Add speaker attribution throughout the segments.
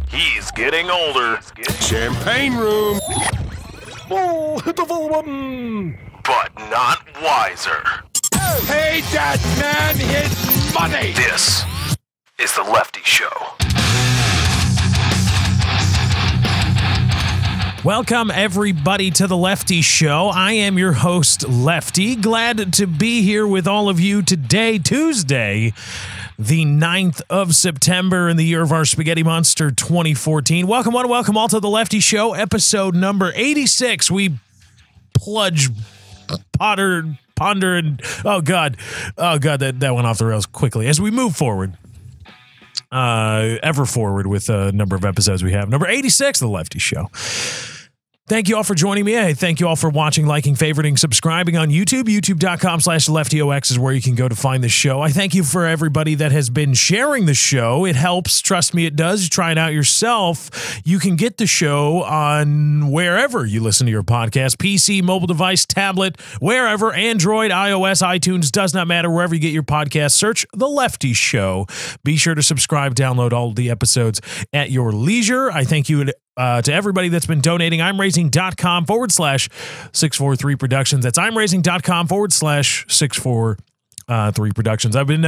Speaker 1: He's getting older.
Speaker 2: Champagne room.
Speaker 3: Oh, hit the full button.
Speaker 1: But not wiser.
Speaker 2: Pay that man his money.
Speaker 1: This is The Lefty Show.
Speaker 3: Welcome, everybody, to The Lefty Show. I am your host, Lefty. Glad to be here with all of you today, Tuesday, the 9th of September in the year of our Spaghetti Monster 2014. Welcome all to The Lefty Show, episode number 86. We ponder, and oh God, that went off the rails quickly. As we move forward, ever forward with a number of episodes we have. Number 86 of The Lefty Show. Thank you all for joining me. I thank you all for watching, liking, favoriting, subscribing on YouTube. YouTube.com/LeftyOX is where you can go to find the show. I thank you for everybody that has been sharing the show. It helps. Trust me, it does. Try it out yourself. You can get the show on wherever you listen to your podcast. PC, mobile device, tablet, wherever. Android, iOS, iTunes, does not matter. Wherever you get your podcast, search The Lefty Show. Be sure to subscribe, download all the episodes at your leisure. I thank you to everybody that's been donating. I'mRaising.com/643 Productions. That's I'mRaising.com/643 Productions. I've been,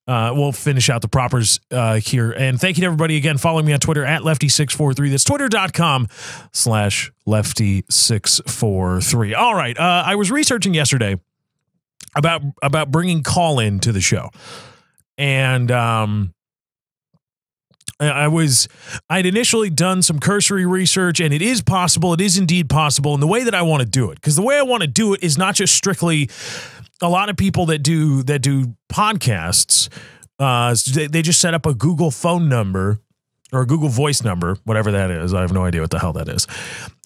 Speaker 3: we'll finish out the propers here. And thank you to everybody again following me on Twitter at Lefty643. That's Twitter.com/Lefty643. All right. I was researching yesterday about bringing call-in to the show. And, I'd initially done some cursory research, and it is possible. It is indeed possible. And the way that I want to do it, because the way I want to do it is not just strictly a lot of people that do podcasts. They just set up a Google phone number or a Google voice number, whatever that is. I have no idea what the hell that is.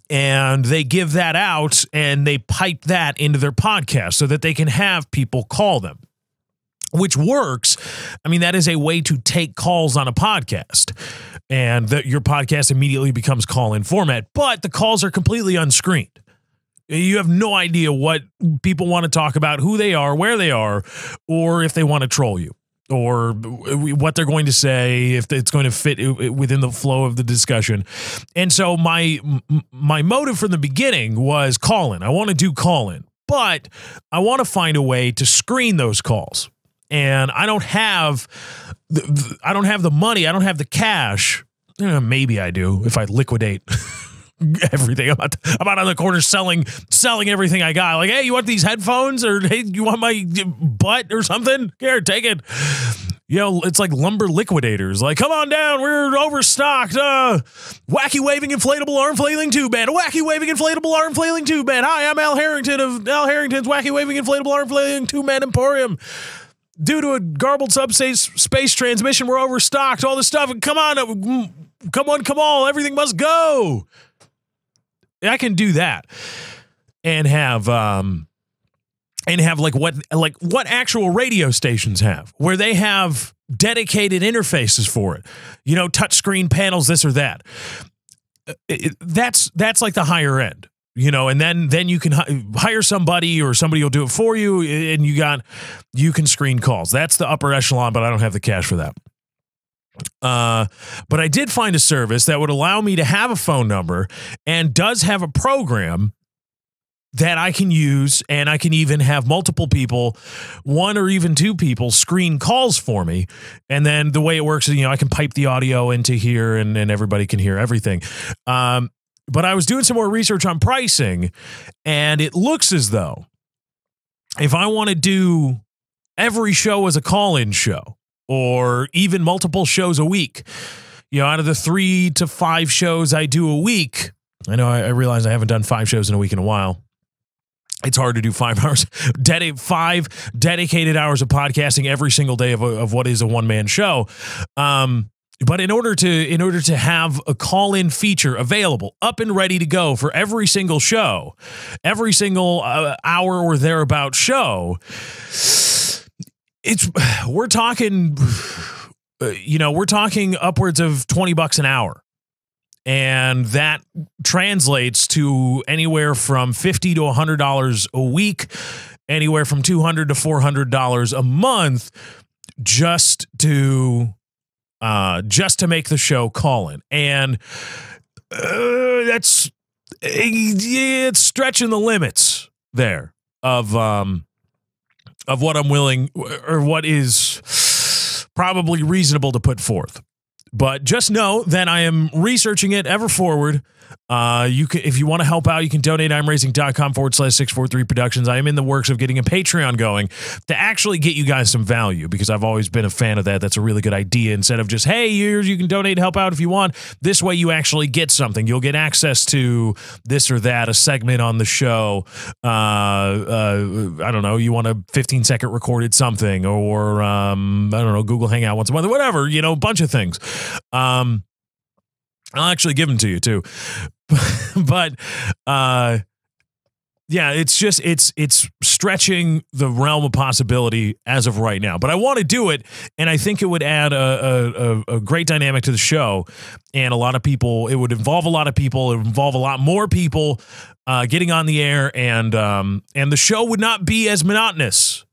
Speaker 3: And they give that out and they pipe that into their podcast so that they can have people call them. Which works. I mean, that is a way to take calls on a podcast, and your podcast immediately becomes call-in format, but the calls are completely unscreened. You have no idea what people want to talk about, who they are, where they are, or if they want to troll you, or what they're going to say, if it's going to fit within the flow of the discussion. And so my motive from the beginning was call-in. I want to do call-in, but I want to find a way to screen those calls. And I don't have the money. I don't have the cash. Maybe I do if I liquidate everything. I'm out on the corner selling everything I got. Like, hey, you want these headphones, or hey, you want my butt or something? Here, take it. It's like lumber liquidators. Like, come on down. We're overstocked. Wacky waving inflatable arm flailing tube band. A wacky waving inflatable arm flailing tube band. Hi, I'm Al Harrington of Al Harrington's Wacky Waving Inflatable Arm Flailing Tube Band Emporium. Due to a garbled space transmission, we're overstocked. All this stuff. Come on, come all. Everything must go. I can do that, and have like what actual radio stations have, where they have dedicated interfaces for it. Touchscreen panels, this or that. That's like the higher end. And then you can hire somebody, or somebody will do it for you, and you can screen calls. That's the upper echelon, but I don't have the cash for that. But I did find a service that would allow me to have a phone number, and does have a program that I can use, and I can even have multiple people, one or even two people, screen calls for me. And then the way it works is, I can pipe the audio into here, and everybody can hear everything. But I was doing some more research on pricing, and it looks as though if I want to do every show as a call-in show, or even multiple shows a week, out of the 3 to 5 shows I do a week, I know I realize I haven't done 5 shows in a week in a while. It's hard to do 5 hours, 5 dedicated hours of podcasting every single day of what is a one-man show. But in order to have a call-in feature available, up and ready to go for every single show, every single hour or thereabout show, we're talking upwards of $20 an hour. And that translates to anywhere from $50 to $100 a week, anywhere from $200 to $400 a month, just to just to make the show call in. And it's stretching the limits there of what I'm willing or what is probably reasonable to put forth. But just know that I am researching it ever forward. You can, if you want to help out, you can donate imracing.com/643 productions. I am in the works of getting a Patreon going to actually get you guys some value, because I've always been a fan of that. That's a really good idea. Instead of just, hey, here's, you can donate, help out if you want. This way you actually get something. You'll get access to this or that, a segment on the show. I don't know, you want a 15-second recorded something, or I don't know, Google Hangout once a month, whatever, you know, a bunch of things. I'll actually give them to you too. But yeah, it's just it's stretching the realm of possibility as of right now. But I want to do it, and I think it would add a great dynamic to the show, and a lot of people. It would involve a lot of people. It would involve a lot more people getting on the air, and the show would not be as monotonous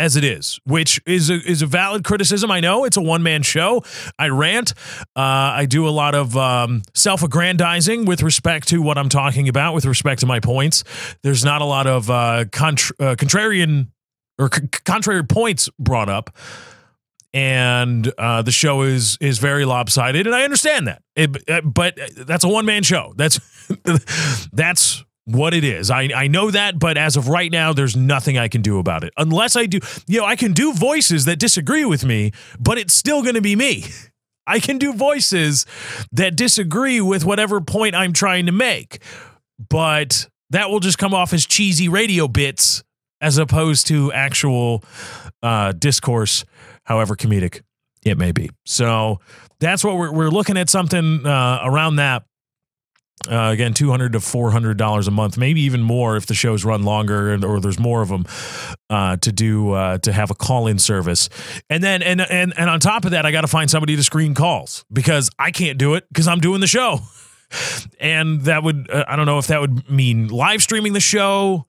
Speaker 3: as it is, which is a valid criticism. I know it's a one-man show. I rant. I do a lot of self-aggrandizing with respect to what I'm talking about, with respect to my points. There's not a lot of contrarian or contrary points brought up, and the show is very lopsided, and I understand that. But that's a one-man show. That's what it is. I know that, but as of right now, there's nothing I can do about it. Unless I do, you know, I can do voices that disagree with me, but it's still going to be me. I can do voices that disagree with whatever point I'm trying to make, but that will just come off as cheesy radio bits as opposed to actual discourse, however comedic it may be. So that's what we're looking at, something around that. Again, $200 to $400 a month, maybe even more if the shows run longer or there's more of them to have a call-in service. And then and on top of that, I got to find somebody to screen calls, because I can't do it because I'm doing the show. And that would I don't know if that would mean live streaming the show.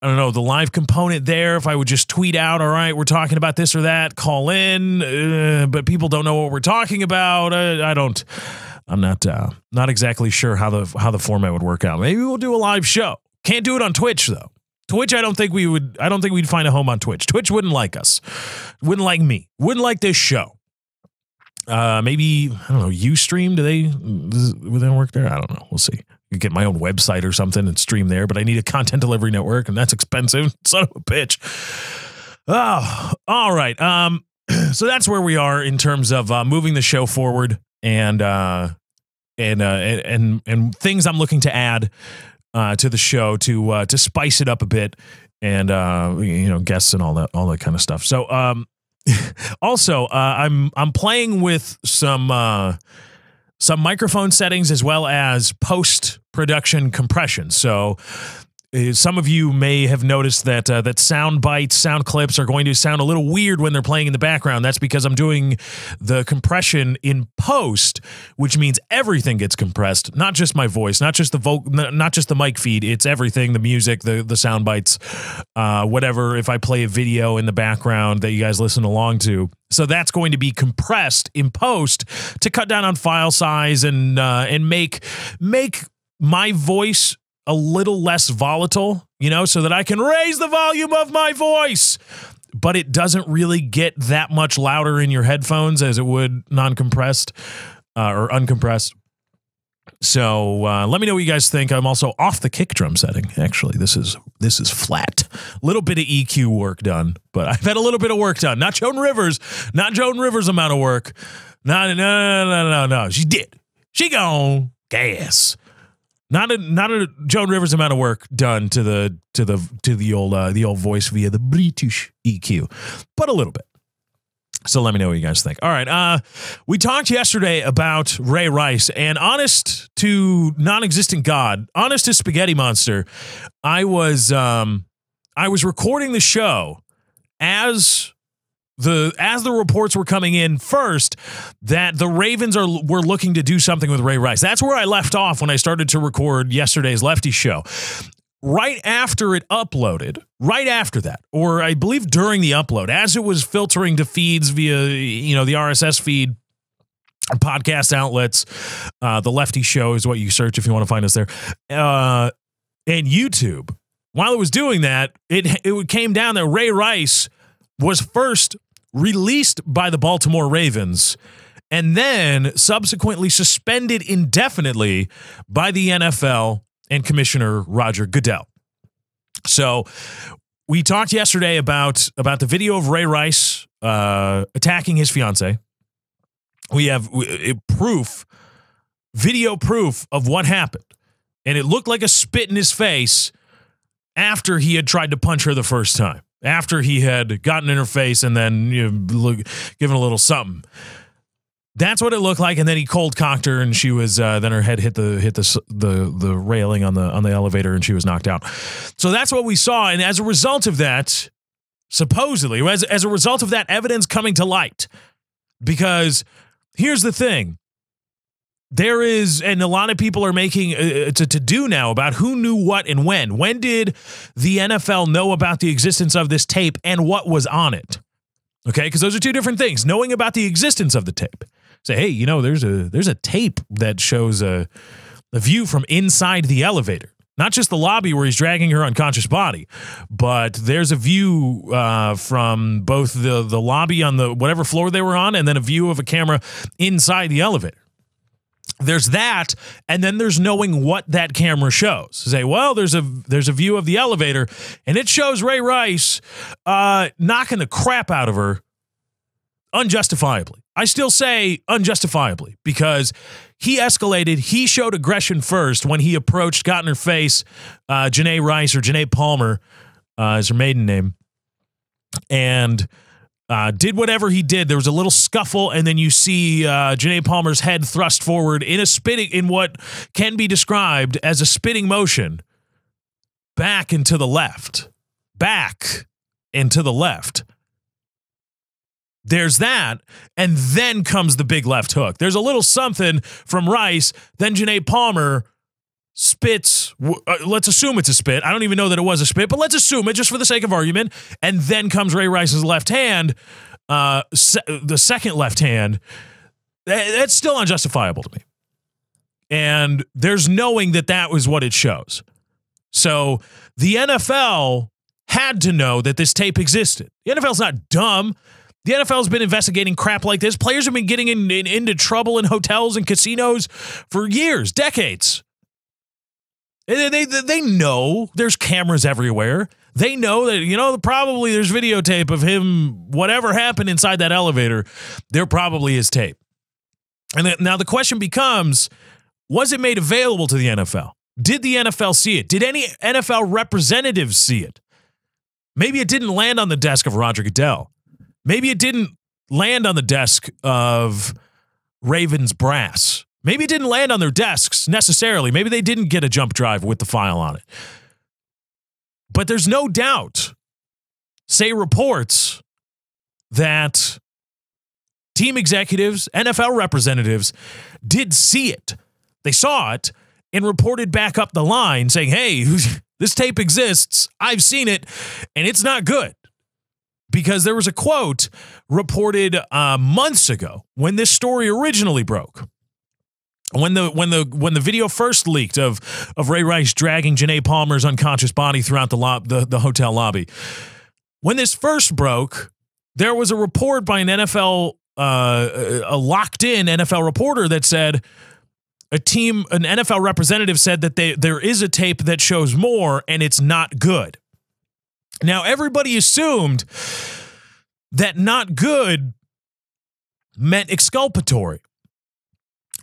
Speaker 3: I don't know, the live component there, if I would just tweet out, all right, we're talking about this or that, call in, but people don't know what we're talking about. I'm not exactly sure how the format would work out. Maybe we'll do a live show. Can't do it on Twitch though. Twitch, I don't think we'd find a home on Twitch. Twitch wouldn't like us. Wouldn't like me. Wouldn't like this show. Maybe, I don't know, Ustream, would that work there? I don't know. We'll see. You get my own website or something and stream there, but I need a content delivery network, and that's expensive. Son of a bitch. Oh, all right. So that's where we are in terms of moving the show forward, and things I'm looking to add to the show to spice it up a bit, and guests and all that kind of stuff. So also I'm playing with some microphone settings as well as post-production compression. So some of you may have noticed that sound bites, sound clips are going to sound a little weird when they're playing in the background. That's because I'm doing the compression in post, which means everything gets compressed, not just my voice, not just the mic feed. It's everything, the music, the sound bites, whatever. If I play a video in the background that you guys listen along to. So that's going to be compressed in post to cut down on file size and make my voice a little less volatile, so that I can raise the volume of my voice, but it doesn't really get that much louder in your headphones as it would non-compressed or uncompressed. So let me know what you guys think. I'm also off the kick drum setting. Actually, this is flat. A little bit of EQ work done, but I've had a little bit of work done. Not Joan Rivers amount of work. No. She did. She gone gas. Not a Joan Rivers amount of work done to the old voice via the British EQ, but a little bit. So let me know what you guys think. All right, we talked yesterday about Ray Rice, and honest to non-existent God, honest to Spaghetti Monster, I was recording the show as the reports were coming in first that the Ravens were looking to do something with Ray Rice. That's where I left off when I started to record yesterday's Lefty show. right after it uploaded, right after that, or I believe during the upload, as it was filtering to feeds via, the RSS feed, podcast outlets, The Lefty Show is what you search if you want to find us there, and YouTube. While it was doing that, it came down that Ray Rice was first released by the Baltimore Ravens and then subsequently suspended indefinitely by the NFL and Commissioner Roger Goodell. So we talked yesterday about the video of Ray Rice attacking his fiance. We have video proof of what happened. And it looked like a spit in his face after he had tried to punch her the first time, after he had gotten in her face and then given a little something. That's what it looked like, and then he cold cocked her, and she was then her head hit the railing on the elevator, and she was knocked out. So that's what we saw, and as a result of that, supposedly, as a result of that evidence coming to light, because here's the thing. There is, and a lot of people are making a to-do now about who knew what and when. When did the NFL know about the existence of this tape and what was on it? Okay, because those are two different things. Knowing about the existence of the tape. Say, hey, there's a tape that shows a view from inside the elevator. Not just the lobby where he's dragging her unconscious body, but there's a view from both the lobby on the whatever floor they were on and then a view of a camera inside the elevator. There's that, and then there's knowing what that camera shows. Say, well, there's a view of the elevator, and it shows Ray Rice knocking the crap out of her unjustifiably. I still say unjustifiably because he escalated. He showed aggression first when he approached, got in her face, Janae Rice or Janae Palmer is her maiden name, and did whatever he did. There was a little scuffle, and then you see Janae Palmer's head thrust forward in what can be described as a spitting motion back and to the left. Back and to the left. There's that, and then comes the big left hook. There's a little something from Rice, then Janae Palmer spits. Let's assume it's a spit. I don't even know that it was a spit, but let's assume it just for the sake of argument. And then comes Ray Rice's left hand, the second left hand. That's still unjustifiable to me. And there's knowing that was what it shows. So the NFL had to know that this tape existed. The NFL's not dumb. The NFL's been investigating crap like this. Players have been getting into trouble in hotels and casinos for years, decades. They know there's cameras everywhere. They know that, probably there's videotape of him, whatever happened inside that elevator, there probably is tape. And now the question becomes, was it made available to the NFL? Did the NFL see it? Did any NFL representatives see it? Maybe it didn't land on the desk of Roger Goodell. Maybe it didn't land on the desk of Ravens brass. Maybe it didn't land on their desks necessarily. Maybe they didn't get a jump drive with the file on it. But there's no doubt, say reports, that team executives, NFL representatives did see it. They saw it and reported back up the line saying, hey, this tape exists. I've seen it, and it's not good. Because there was a quote reported months ago when this story originally broke. When the video first leaked of Ray Rice dragging Janae Palmer's unconscious body throughout the hotel lobby. When this first broke, there was a report by an NFL a locked-in NFL reporter that said an NFL representative said that there is a tape that shows more and it's not good. Now, everybody assumed that not good meant exculpatory.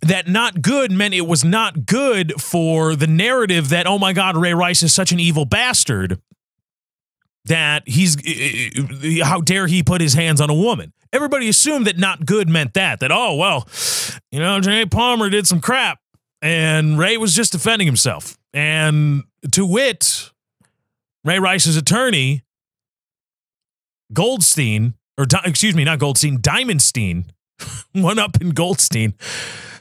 Speaker 3: That not good meant it was not good for the narrative that, oh my God, Ray Rice is such an evil bastard that how dare he put his hands on a woman. Everybody assumed that not good meant that, oh, well, Janae Palmer did some crap and Ray was just defending himself. And to wit, Ray Rice's attorney, Diamonstein, one up in Goldstein.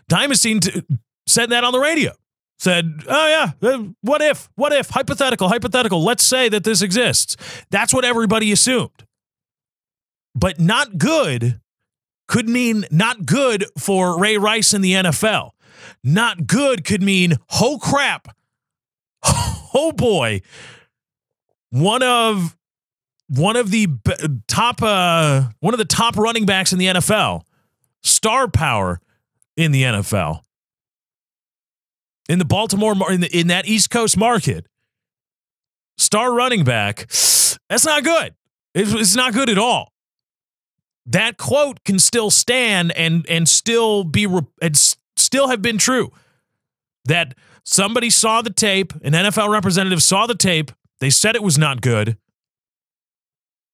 Speaker 3: Diamonstein said that on the radio. said, oh yeah, what if, hypothetical, let's say that this exists. That's what everybody assumed. But not good could mean not good for Ray Rice in the NFL. Not good could mean, oh crap, oh boy, one of the top running backs in the NFL, star power in the NFL, in the Baltimore, in that East Coast market, star running back. That's not good. It's not good at all. That quote can still stand and still be still have been true. That somebody saw the tape, an NFL representative saw the tape, they said it was not good,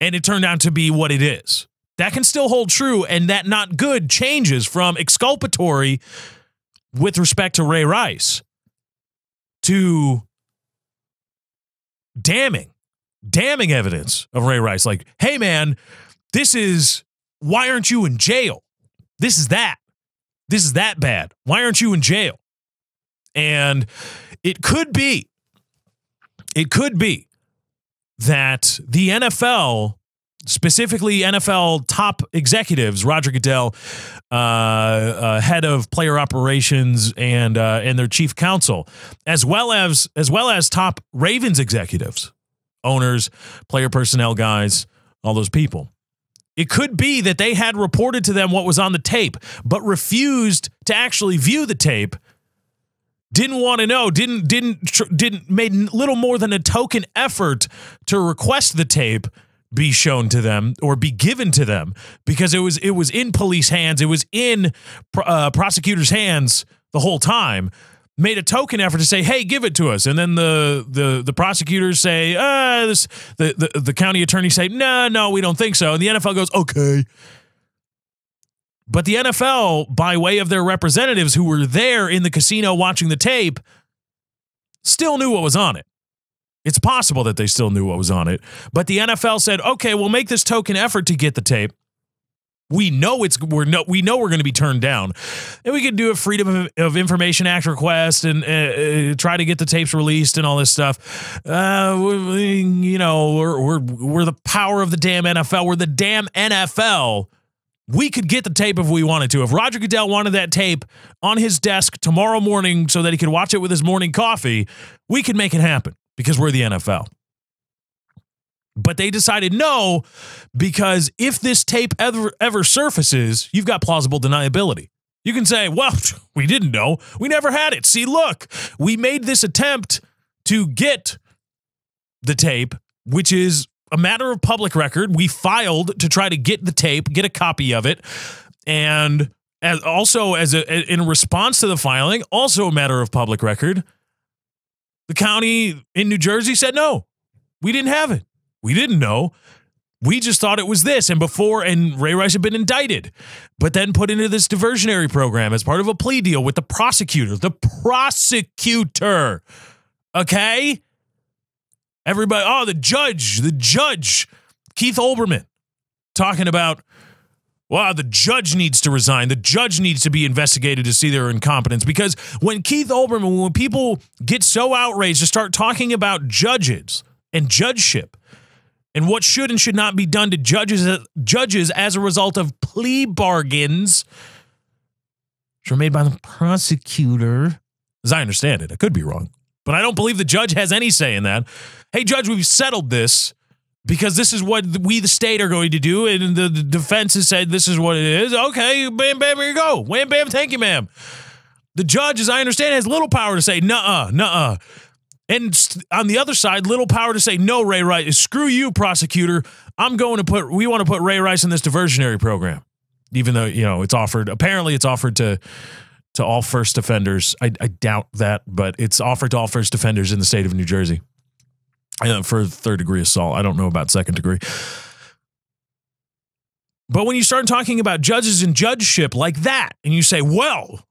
Speaker 3: and it turned out to be what it is. That can still hold true, and that not good changes from exculpatory with respect to Ray Rice to damning evidence of Ray Rice. Like, hey man, why aren't you in jail? This is that bad. Why aren't you in jail? And it could be that the NFL, specifically NFL top executives, Roger Goodell, head of player operations, and their chief counsel, as well as top Ravens executives, owners, player personnel guys, all those people. It could be that they had reported to them what was on the tape, but refused to actually view the tape. Didn't want to know, made little more than a token effort to request the tape be shown to them or be given to them, because it was in police hands, it was in prosecutors' hands the whole time. Made a token effort to say, hey, give it to us. And then the prosecutors say, the county attorneys say, no, we don't think so. And the NFL goes, okay. But the NFL, by way of their representatives who were there in the casino watching the tape, still knew what was on it. It's possible that they still knew what was on it. But the NFL said, okay, we'll make this token effort to get the tape. We know we're going to be turned down, and we could do a Freedom of Information Act request and try to get the tapes released and all this stuff. We're the power of the damn NFL. We're the damn NFL. We could get the tape if we wanted to. If Roger Goodell wanted that tape on his desk tomorrow morning so that he could watch it with his morning coffee, we could make it happen because we're the NFL. But they decided no, because if this tape ever surfaces, you've got plausible deniability. You can say, well, we didn't know. We never had it. See, look, we made this attempt to get the tape, which is a matter of public record. We filed to try to get the tape, get a copy of it. And in response to the filing, also a matter of public record, the county in New Jersey said, no, we didn't have it. We didn't know. We just thought it was this. And Ray Rice had been indicted, but then put into this diversionary program as part of a plea deal with the prosecutor. The prosecutor. Okay? Everybody, the judge, Keith Olbermann, talking about, wow, the judge needs to resign. The judge needs to be investigated to see their incompetence. Because when when people get so outraged to start talking about judges and judgeship, and what should and should not be done to judges as a result of plea bargains, which were made by the prosecutor, as I understand it. I could be wrong, but I don't believe the judge has any say in that. Hey, judge, we've settled this because this is what we, the state, are going to do, and the defense has said this is what it is. Okay, bam, bam, here you go. Wham, bam, thank you, ma'am. The judge, as I understand, has little power to say, nuh-uh. And on the other side, little power to say, no, Ray Rice, screw you, prosecutor. We want to put Ray Rice in this diversionary program. Even though, apparently it's offered to all first offenders. I doubt that, but it's offered to all first offenders in the state of New Jersey for third-degree assault. I don't know about second degree. But when you start talking about judges and judgeship like that, and you say, well,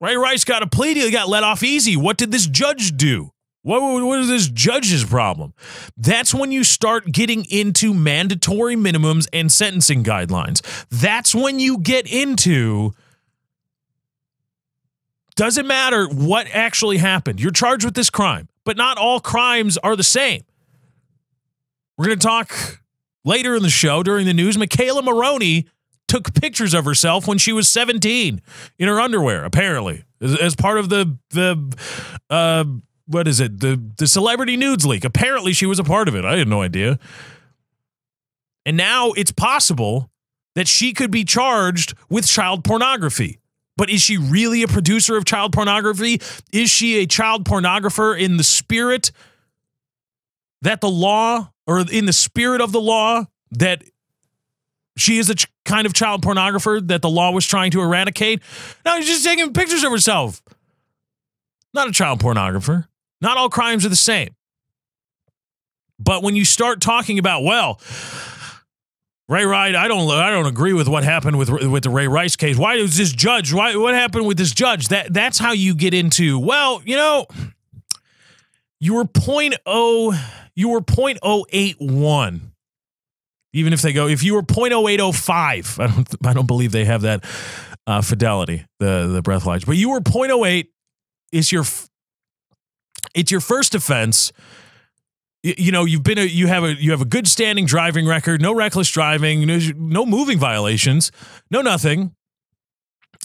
Speaker 3: Ray Rice got a plea deal. He got let off easy. What did this judge do? What is this judge's problem? That's when you start getting into mandatory minimums and sentencing guidelines. That's when you get into Doesn't matter what actually happened. You're charged with this crime, but not all crimes are the same. We're going to talk later in the show during the news. Michaela Maroney took pictures of herself when she was 17 in her underwear, apparently, as part of the celebrity nudes leak. Apparently she was a part of it. I had no idea. And now it's possible that she could be charged with child pornography. But is she really a producer of child pornography? Is she a child pornographer in the spirit that the law, or in the spirit of the law, that she is a kind of child pornographer that the law was trying to eradicate? No, she's just taking pictures of herself. Not a child pornographer. Not all crimes are the same. But when you start talking about, well, Ray Rice, I don't agree with what happened with the Ray Rice case. Why was this judge? What happened with this judge? That's how you get into, well, you know, you were 0.081. Even if you were 0.0805, I don't believe they have that fidelity, the breathalyzer. But you were 0.08. It's your first offense. You know, you have a good standing driving record, no reckless driving, no moving violations, no nothing.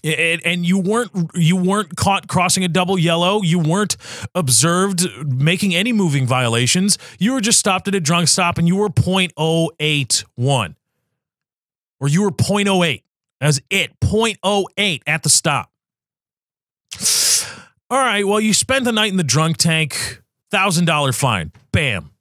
Speaker 3: And you weren't caught crossing a double yellow. You weren't observed making any moving violations. You were just stopped at a drunk stop, and you were 0.081, or you were 0.08. That's it, 0.08 at the stop. All right, well, you spent the night in the drunk tank, $1,000 fine. Bam,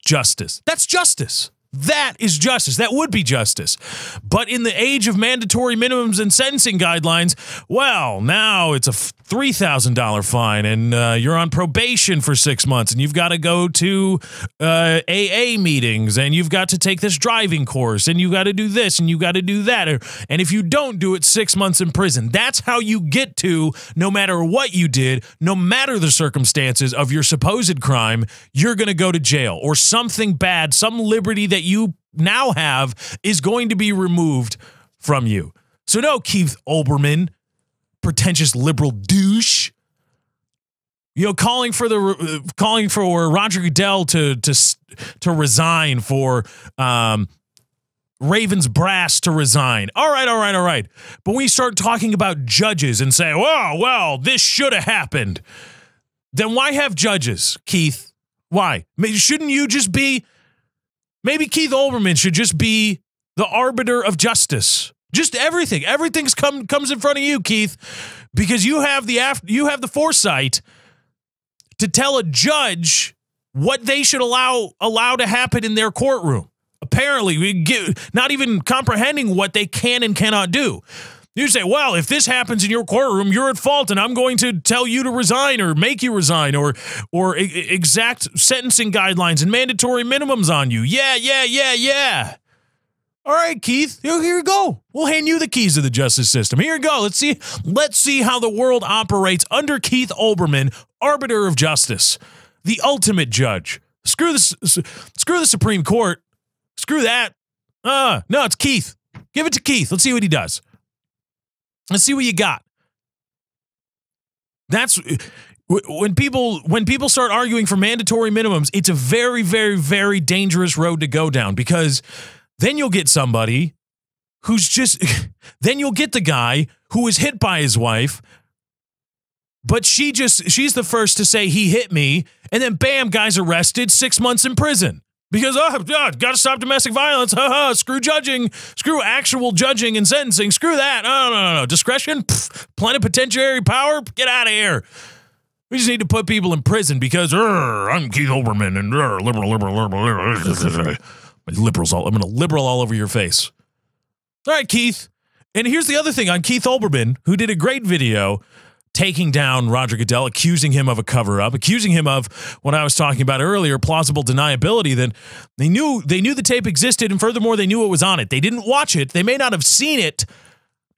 Speaker 3: justice. That's justice. That is justice. That would be justice. But in the age of mandatory minimums and sentencing guidelines, well, now it's a $3,000 fine, and you're on probation for 6 months, and you've got to go to AA meetings, and you've got to take this driving course, and you've got to do this, and you've got to do that. And if you don't do it, 6 months in prison. That's how you get to, no matter what you did, no matter the circumstances of your supposed crime, you're going to go to jail, or something bad, some liberty that you now have is going to be removed from you. So no, Keith Olbermann, pretentious liberal douche, calling for Roger Goodell to resign, for Ravens brass to resign. All right. But when you start talking about judges and say, well, this should have happened, then why have judges, Keith? Why? Shouldn't you just be? Maybe Keith Olbermann should just be the arbiter of justice. Just everything. Everything comes in front of you, Keith, because you have the foresight to tell a judge what they should allow to happen in their courtroom. Apparently, not even comprehending what they can and cannot do. You say, well, if this happens in your courtroom, you're at fault, and I'm going to tell you to resign, or make you resign, or exact sentencing guidelines and mandatory minimums on you. Yeah. All right, Keith, here you go. We'll hand you the keys to the justice system. Here you go. Let's see how the world operates under Keith Olbermann, arbiter of justice, the ultimate judge. Screw the Supreme Court. Screw that. No, it's Keith. Give it to Keith. Let's see what he does. Let's see what you got. That's when people start arguing for mandatory minimums, it's a very, very, very dangerous road to go down, because then you'll get somebody then you'll get the guy who was hit by his wife, but she's the first to say he hit me, and then bam, guy's arrested, 6 months in prison. Because, got to stop domestic violence. Screw judging. Screw actual judging and sentencing. Screw that. No. Discretion? Plenipotentiary power? Get out of here. We just need to put people in prison because I'm Keith Olbermann and liberal. Liberals I'm going to liberal all over your face. All right, Keith. And here's the other thing on Keith Olbermann, who did a great video taking down Roger Goodell, accusing him of a cover-up, accusing him of what I was talking about earlier, plausible deniability, that they knew the tape existed, and furthermore, they knew it was on it. They didn't watch it. They may not have seen it,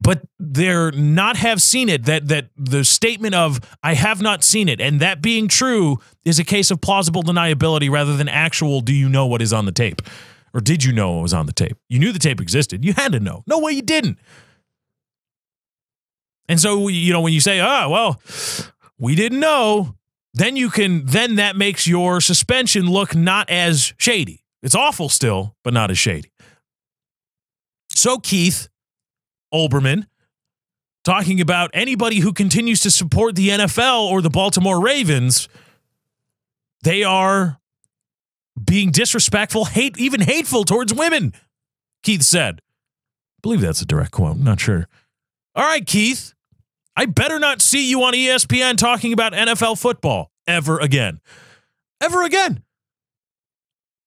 Speaker 3: but they're not have seen it, that the statement of, I have not seen it, and that being true is a case of plausible deniability rather than actual, do you know what is on the tape? Or did you know what was on the tape? You knew the tape existed. You had to know. No way you didn't. And so, when you say, oh, well, we didn't know, then that makes your suspension look not as shady. It's awful still, but not as shady. So Keith Olbermann, talking about anybody who continues to support the NFL or the Baltimore Ravens, they are being disrespectful, even hateful towards women, Keith said. I believe that's a direct quote. I'm not sure. All right, Keith, I better not see you on ESPN talking about NFL football ever again. Ever again.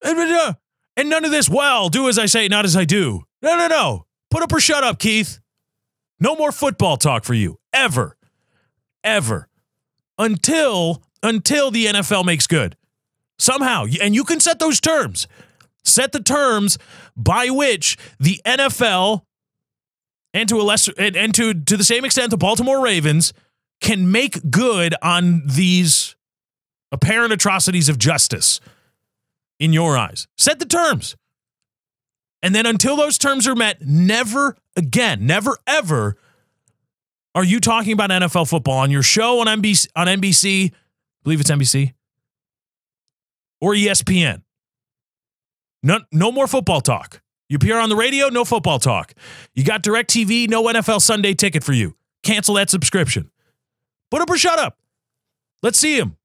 Speaker 3: And none of this, well, do as I say, not as I do. No. Put up or shut up, Keith. No more football talk for you. Ever. Until the NFL makes good. Somehow. And you can set those terms. Set the terms by which the NFL and to the same extent the Baltimore Ravens can make good on these apparent atrocities of justice in your eyes. Set the terms. And then until those terms are met, never again, never ever are you talking about NFL football on your show on NBC, I believe it's NBC, or ESPN. No more football talk. You appear on the radio, no football talk. You got DirecTV, no NFL Sunday ticket for you. Cancel that subscription. Put up or shut up. Let's see him.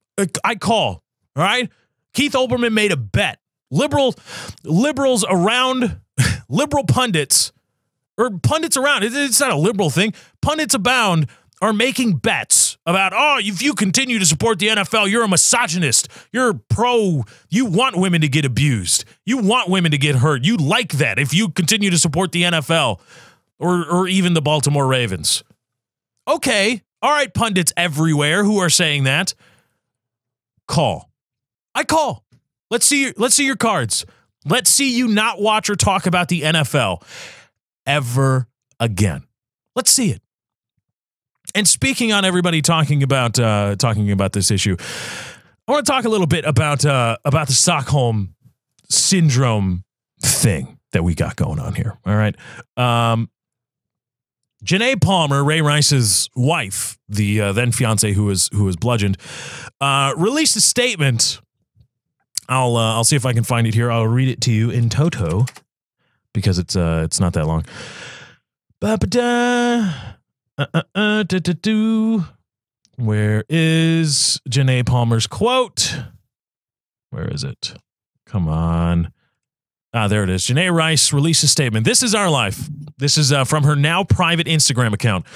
Speaker 3: I call. All right? Keith Olbermann made a bet. Liberals around, liberal pundits, or pundits around, it's not a liberal thing. Pundits abound are making bets about, if you continue to support the NFL, you're a misogynist. You want women to get abused. You want women to get hurt. You like that if you continue to support the NFL or even the Baltimore Ravens. Okay. All right, pundits everywhere who are saying that. Call. I call. Let's see your cards. Let's see you not watch or talk about the NFL ever again. Let's see it. And speaking on everybody talking about this issue, I want to talk a little bit about the Stockholm syndrome thing that we got going on here. All right. Janae Palmer, Ray Rice's wife, the then fiance who was bludgeoned, released a statement. I'll see if I can find it here. I'll read it to you in toto because it's not that long. Where is Janae Palmer's quote? Where is it? Come on. There it is. Janae Rice released a statement. This is our life. This is from her now private Instagram account.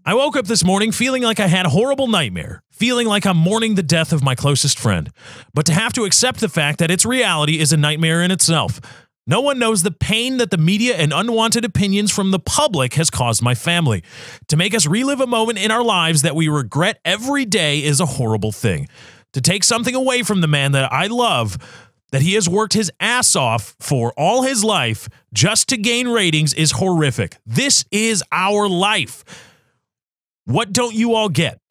Speaker 3: I woke up this morning feeling like I had a horrible nightmare, feeling like I'm mourning the death of my closest friend. But to have to accept the fact that its reality is a nightmare in itself. No one knows the pain that the media and unwanted opinions from the public has caused my family. To make us relive a moment in our lives that we regret every day is a horrible thing. To take something away from the man that I love, that he has worked his ass off for all his life just to gain ratings, is horrific. This is our life. What don't you all get?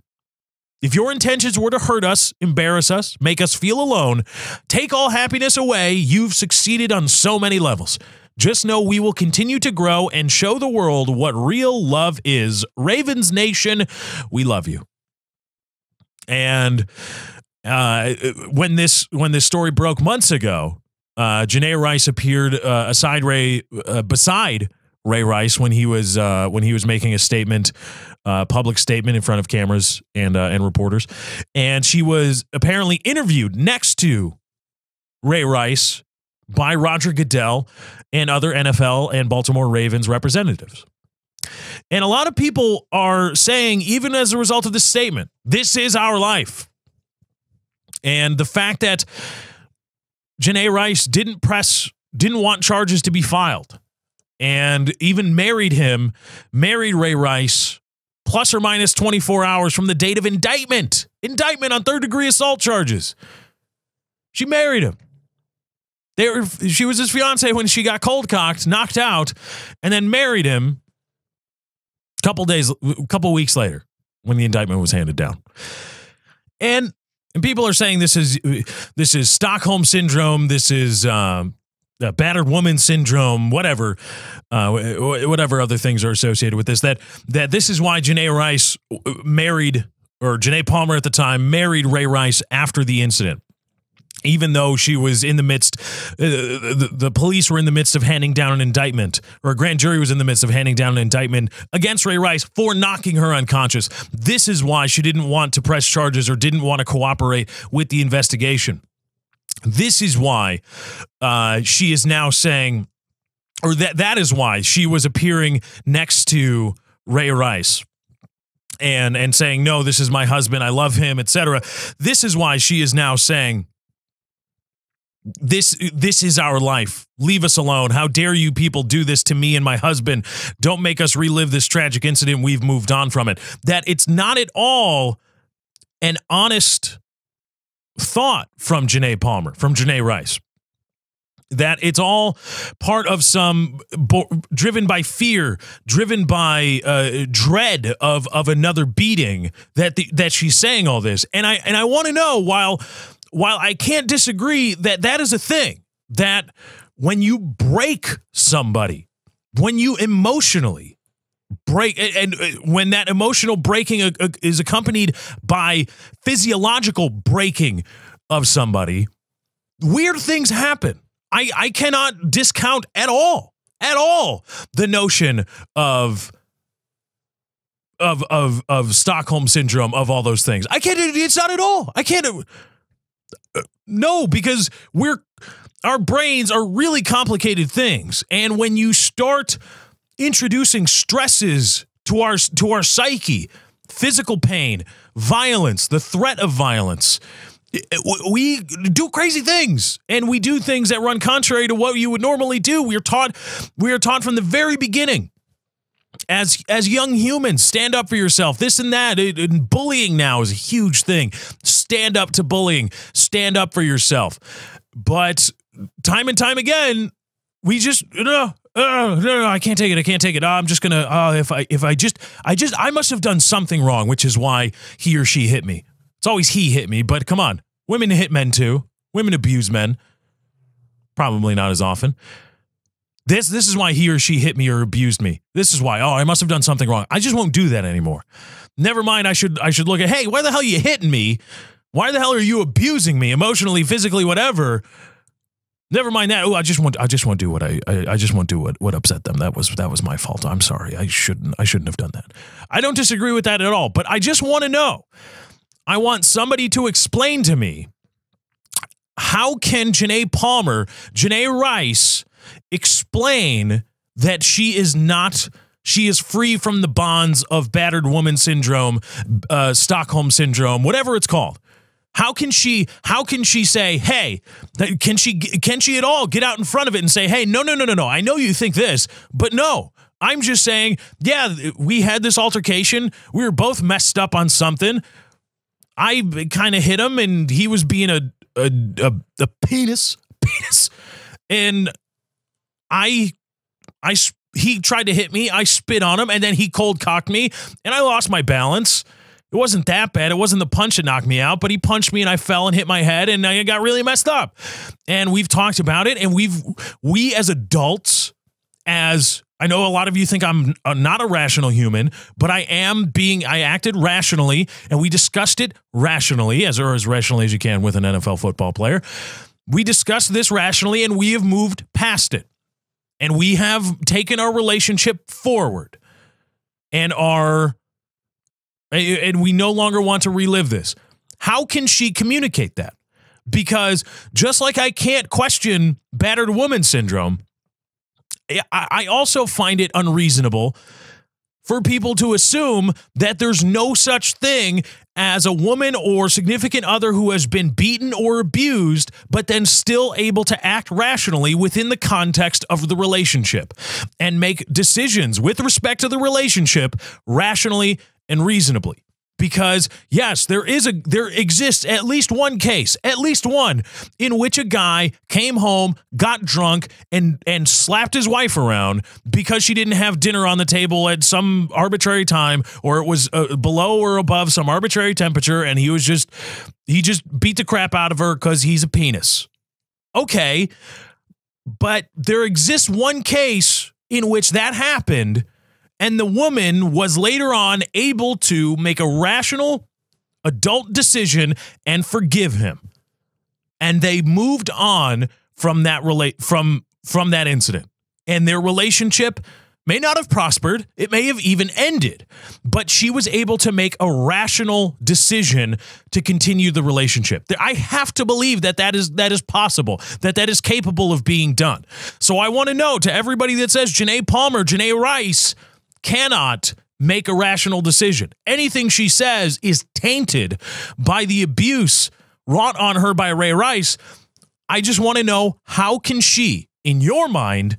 Speaker 3: If your intentions were to hurt us, embarrass us, make us feel alone, take all happiness away, you've succeeded on so many levels. Just know we will continue to grow and show the world what real love is. Ravens Nation, we love you. And when this story broke months ago, Janae Rice appeared beside Ray Rice when he was making a statement, public statement in front of cameras and reporters, and she was apparently interviewed next to Ray Rice by Roger Goodell and other NFL and Baltimore Ravens representatives. And a lot of people are saying, even as a result of this statement, this is our life. And the fact that Janae Rice didn't want charges to be filed, and even married Ray Rice, plus or minus 24 hours from the date of indictment on third-degree assault charges. She married him. She was his fiance when she got cold-cocked, knocked out, and then married him a couple weeks later when the indictment was handed down. And people are saying this is Stockholm syndrome. This is battered woman syndrome, whatever other things are associated with this, that this is why Janae Rice married, or Janae Palmer at the time married Ray Rice after the incident. Even though she was in the midst, the police were in the midst of handing down an indictment, or a grand jury was in the midst of handing down an indictment against Ray Rice for knocking her unconscious. This is why she didn't want to press charges or didn't want to cooperate with the investigation. This is why she is now saying, or that is why she was appearing next to Ray Rice and saying, no, this is my husband, I love him, etc. This is why she is now saying, This is our life. Leave us alone. How dare you people do this to me and my husband? Don't make us relive this tragic incident. We've moved on from it. That it's not at all an honest thought from Janae Palmer, from Janae Rice. That it's all part of some driven by fear, driven by dread of another beating, that she's saying all this. And I want to know, while I can't disagree that is a thing, that when you break somebody, when you emotionally break, and when that emotional breaking is accompanied by physiological breaking of somebody, weird things happen. I cannot discount at all the notion of Stockholm syndrome, of all those things. I can't. It's not at all. I can't. No, because our brains are really complicated things, and when you start introducing stresses to our psyche, physical pain, violence, the threat of violence, we do crazy things, and we do things that run contrary to what you would normally do. We are taught from the very beginning, as young humans, stand up for yourself, this and that. And bullying now is a huge thing. Stand up to bullying. Stand up for yourself. But time and time again, we just no, I can't take it. I can't take it. I'm just gonna. I must have done something wrong, which is why he or she hit me. It's always he hit me, but come on, women hit men too. Women abuse men. Probably not as often. This is why he or she hit me or abused me. This is why. Oh, I must have done something wrong. I just won't do that anymore. Never mind. I should look at, hey, why the hell are you hitting me? Why the hell are you abusing me emotionally, physically, whatever? Never mind that. Oh, I just won't do what I just won't do what upset them. That was my fault. I'm sorry. I shouldn't have done that. I don't disagree with that at all, but I just want to know. I want somebody to explain to me, how can Janae Palmer, Janae Rice, explain that she is free from the bonds of battered woman syndrome, Stockholm syndrome, whatever it's called? How can she say, hey, can she at all get out in front of it and say, hey, no, I know you think this, but no, I'm just saying, yeah, we had this altercation. We were both messed up on something. I kind of hit him, and he was being a penis, and he tried to hit me. I spit on him, and then he cold cocked me, and I lost my balance. It wasn't that bad. It wasn't the punch that knocked me out, but he punched me, and I fell and hit my head, and I got really messed up. And we've talked about it, and we as adults, I know a lot of you think I'm not a rational human, but I acted rationally, and we discussed it rationally, as rationally as you can with an NFL football player. We discussed this rationally, and we have moved past it. And we have taken our relationship forward, and we no longer want to relive this. How can she communicate that? Because just like I can't question battered woman syndrome, I also find it unreasonable for people to assume that there's no such thing as a woman or significant other who has been beaten or abused, but then still able to act rationally within the context of the relationship and make decisions with respect to the relationship rationally and reasonably. Because yes, there exists at least one case, in which a guy came home, got drunk, and slapped his wife around because she didn't have dinner on the table at some arbitrary time, or it was below or above some arbitrary temperature, and he just beat the crap out of her because he's a penis. Okay, But there exists one case in which that happened, and the woman was later on able to make a rational adult decision and forgive him. And they moved on from that from that incident. And their relationship may not have prospered. It may have even ended. But she was able to make a rational decision to continue the relationship. I have to believe that is possible, that is capable of being done. So I want to know, to everybody that says Janae Rice cannot make a rational decision. Anything she says is tainted by the abuse wrought on her by Ray Rice. I just want to know, how can she, in your mind,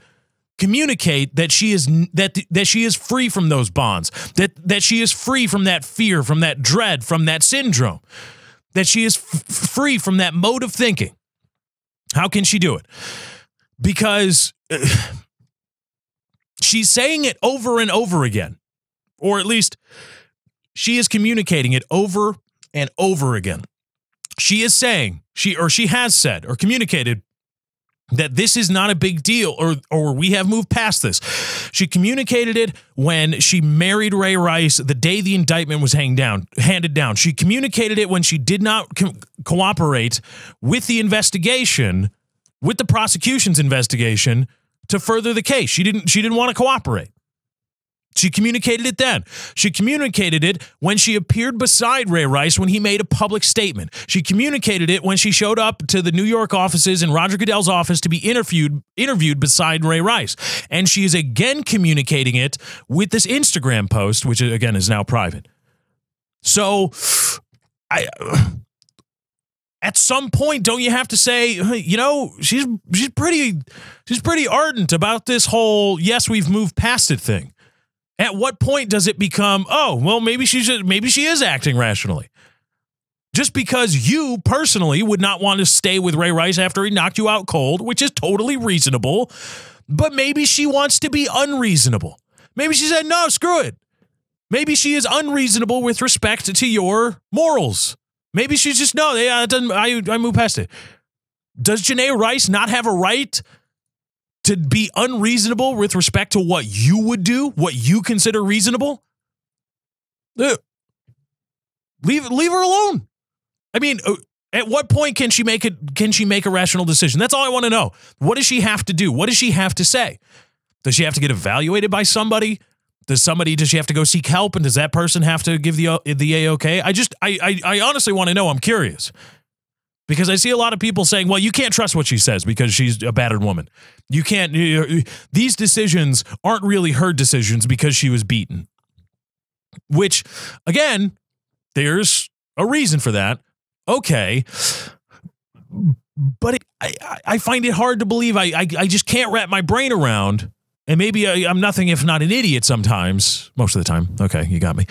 Speaker 3: communicate that she is that she is free from those bonds, that she is free from that fear, from that dread, from that syndrome, that she is free from that mode of thinking? How can she do it? Because she's saying it over and over again, or at least she is communicating it over and over again. She is saying, she has said or communicated that this is not a big deal, or we have moved past this. She communicated it when she married Ray Rice the day the indictment was handed down. She communicated it when she did not cooperate with the investigation, with the prosecution's investigation, to further the case. She didn't want to cooperate. She communicated it then. She communicated it when she appeared beside Ray Rice when he made a public statement. She communicated it when she showed up to the New York offices and Roger Goodell's office to be interviewed beside Ray Rice. And she is again communicating it with this Instagram post, which again is now private. So at some point, don't you have to say, you know, she's pretty ardent about this whole yes, we've moved past it thing. At what point does it become, oh, well, maybe she is acting rationally? Just because you personally would not want to stay with Ray Rice after he knocked you out cold, which is totally reasonable, but maybe she wants to be unreasonable. Maybe she said, no, screw it. Maybe she is unreasonable with respect to your morals. Maybe she's just, no, I moved past it. Does Janae Rice not have a right to be unreasonable with respect to what you would do, what you consider reasonable? Leave her alone. I mean, at what point can she make a rational decision? That's all I want to know. What does she have to do? What does she have to say? Does she have to get evaluated by somebody? Does she have to go seek help? And does that person have to give the A-OK? I honestly want to know. I'm curious. Because I see a lot of people saying, well, you can't trust what she says because she's a battered woman. You can't, these decisions aren't really her decisions because she was beaten. Which, again, there's a reason for that. Okay. But I find it hard to believe. I just can't wrap my brain around, and maybe I'm nothing if not an idiot sometimes, most of the time. Okay, you got me.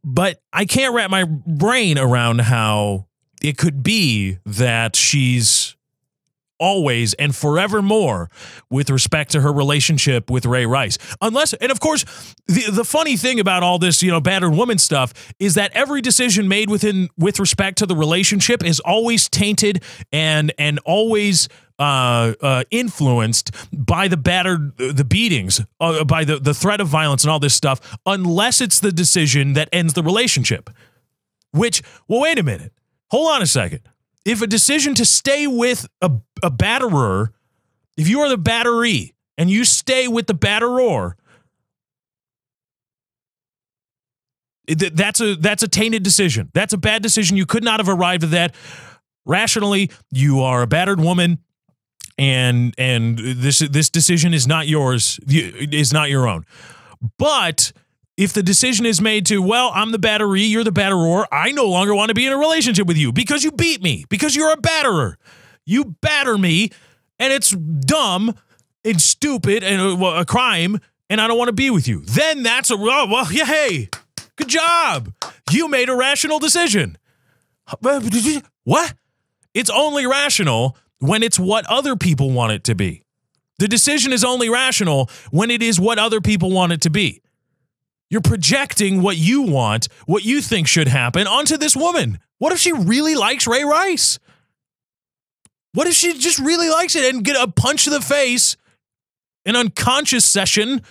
Speaker 3: But I can't wrap my brain around how it could be that she's always and forevermore with respect to her relationship with Ray Rice. Unless, and of course, the funny thing about all this, battered woman stuff is that every decision made with respect to the relationship is always tainted and always influenced by the beatings, by the threat of violence and all this stuff, unless it's the decision that ends the relationship. Which, well, wait a minute. Hold on a second. If a decision to stay with a batterer, if you are the batteree and you stay with the batterer, that's a tainted decision. That's a bad decision. You could not have arrived at that rationally. You are a battered woman, and this decision is not yours. Is not your own. But if the decision is made to, well, I'm the batteree, you're the batterer, I no longer want to be in a relationship with you because you beat me, because you're a batterer. You batter me, and it's dumb and stupid and a crime, and I don't want to be with you. Then that's hey, good job. You made a rational decision. What? It's only rational when it's what other people want it to be. The decision is only rational when it is what other people want it to be. You're projecting what you want, what you think should happen onto this woman. What if she really likes Ray Rice? What if she just really likes it and get a punch to the face, an unconscious session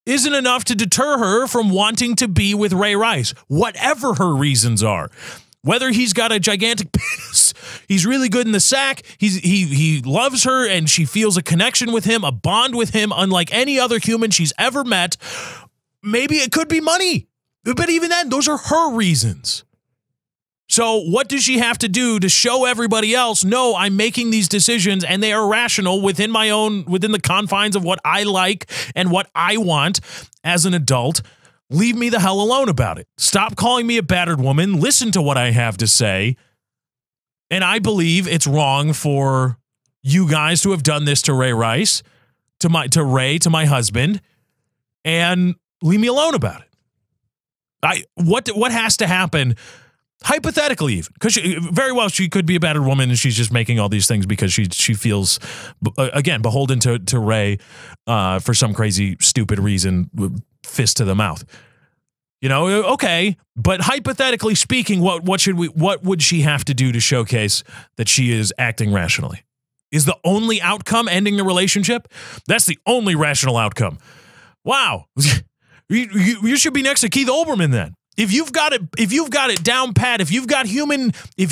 Speaker 3: isn't enough to deter her from wanting to be with Ray Rice, whatever her reasons are. Whether he's got a gigantic penis, he's really good in the sack, he loves her and she feels a connection with him, a bond with him unlike any other human she's ever met. Maybe it could be money. But even then, those are her reasons. So what does she have to do to show everybody else, no, I'm making these decisions and they are rational within the confines of what I like and what I want as an adult? Leave me the hell alone about it. Stop calling me a battered woman. Listen to what I have to say. And I believe it's wrong for you guys to have done this to Ray Rice, to my husband, and leave me alone about it. What has to happen? Hypothetically, even, because very well she could be a battered woman and she's just making all these things because she feels, again, beholden to Ray for some crazy, stupid reason, fist to the mouth. You know, okay, but hypothetically speaking, what would she have to do to showcase that she is acting rationally? Is the only outcome ending the relationship? That's the only rational outcome. Wow, you should be next to Keith Olbermann then. If you've got it down pat, if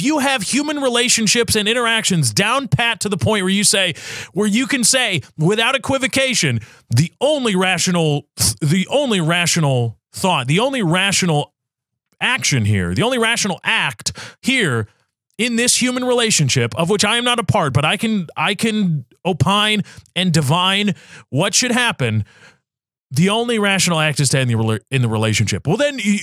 Speaker 3: you have human relationships and interactions down pat to the point where you can say without equivocation, the only rational thought, the only rational action here, the only rational act here in this human relationship of which I am not a part, but I can opine and divine what should happen. The only rational act is to end in the relationship. Well, then, you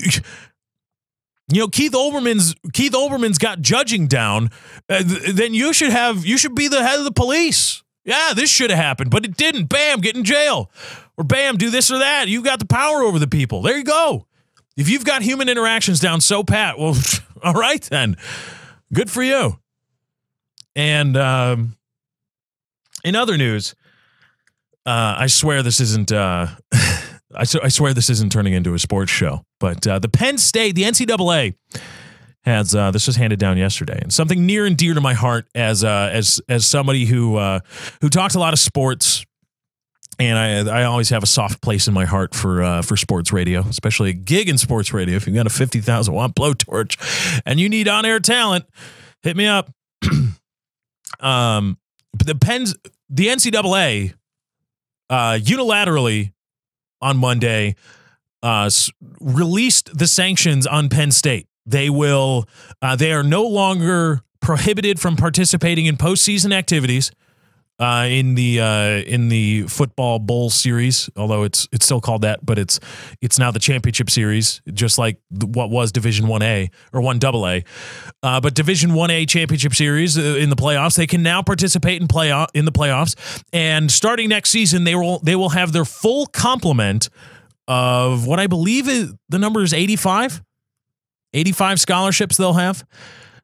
Speaker 3: know, Keith Olbermann's got judging down. Then you should be the head of the police. Yeah, this should have happened, but it didn't. Bam, get in jail. Or bam, do this or that. You got the power over the people. There you go. If you've got human interactions down so pat, well, all right then. Good for you. And in other news, I swear this isn't. I swear this isn't turning into a sports show. But the Penn State, the NCAA, has this was handed down yesterday, and something near and dear to my heart as somebody who talks a lot of sports, and I always have a soft place in my heart for sports radio, especially a gig in sports radio. If you've got a 50,000 watt blowtorch and you need on air talent, hit me up. But the NCAA. Unilaterally on Monday released the sanctions on Penn State. They are no longer prohibited from participating in postseason activities in the football bowl series, although it's still called that, but it's now the championship series, just like what was Division 1A or 1AA. But Division 1A championship series in the playoffs, they can now participate in the playoffs, and starting next season, they will have their full complement of what I believe the number is 85 scholarships they'll have.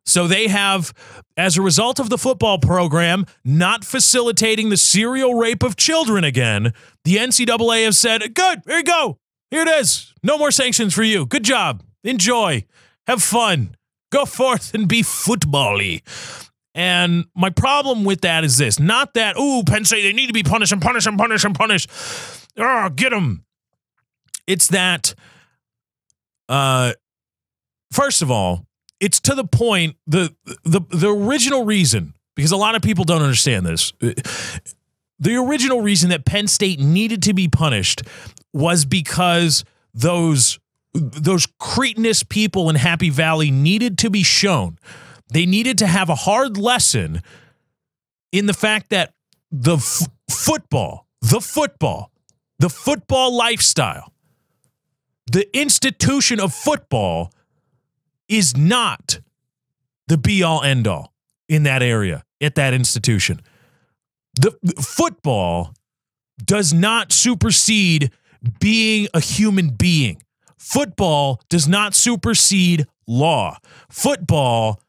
Speaker 3: So they have, as a result of the football program not facilitating the serial rape of children again, the NCAA has said, good, here you go. Here it is. No more sanctions for you. Good job. Enjoy. Have fun. Go forth and be football-y. And my problem with that is this. Not that, Penn State, they need to be punished and punished and punished and punished. Oh, get them. It's that, first of all, it's to the point, the original reason, because a lot of people don't understand this, the original reason that Penn State needed to be punished was because those cretinous people in Happy Valley needed to be shown. They needed to have a hard lesson in the fact that the football lifestyle, the institution of football is not the be-all, end-all in that area, at that institution. The football does not supersede being a human being. Football does not supersede law. Football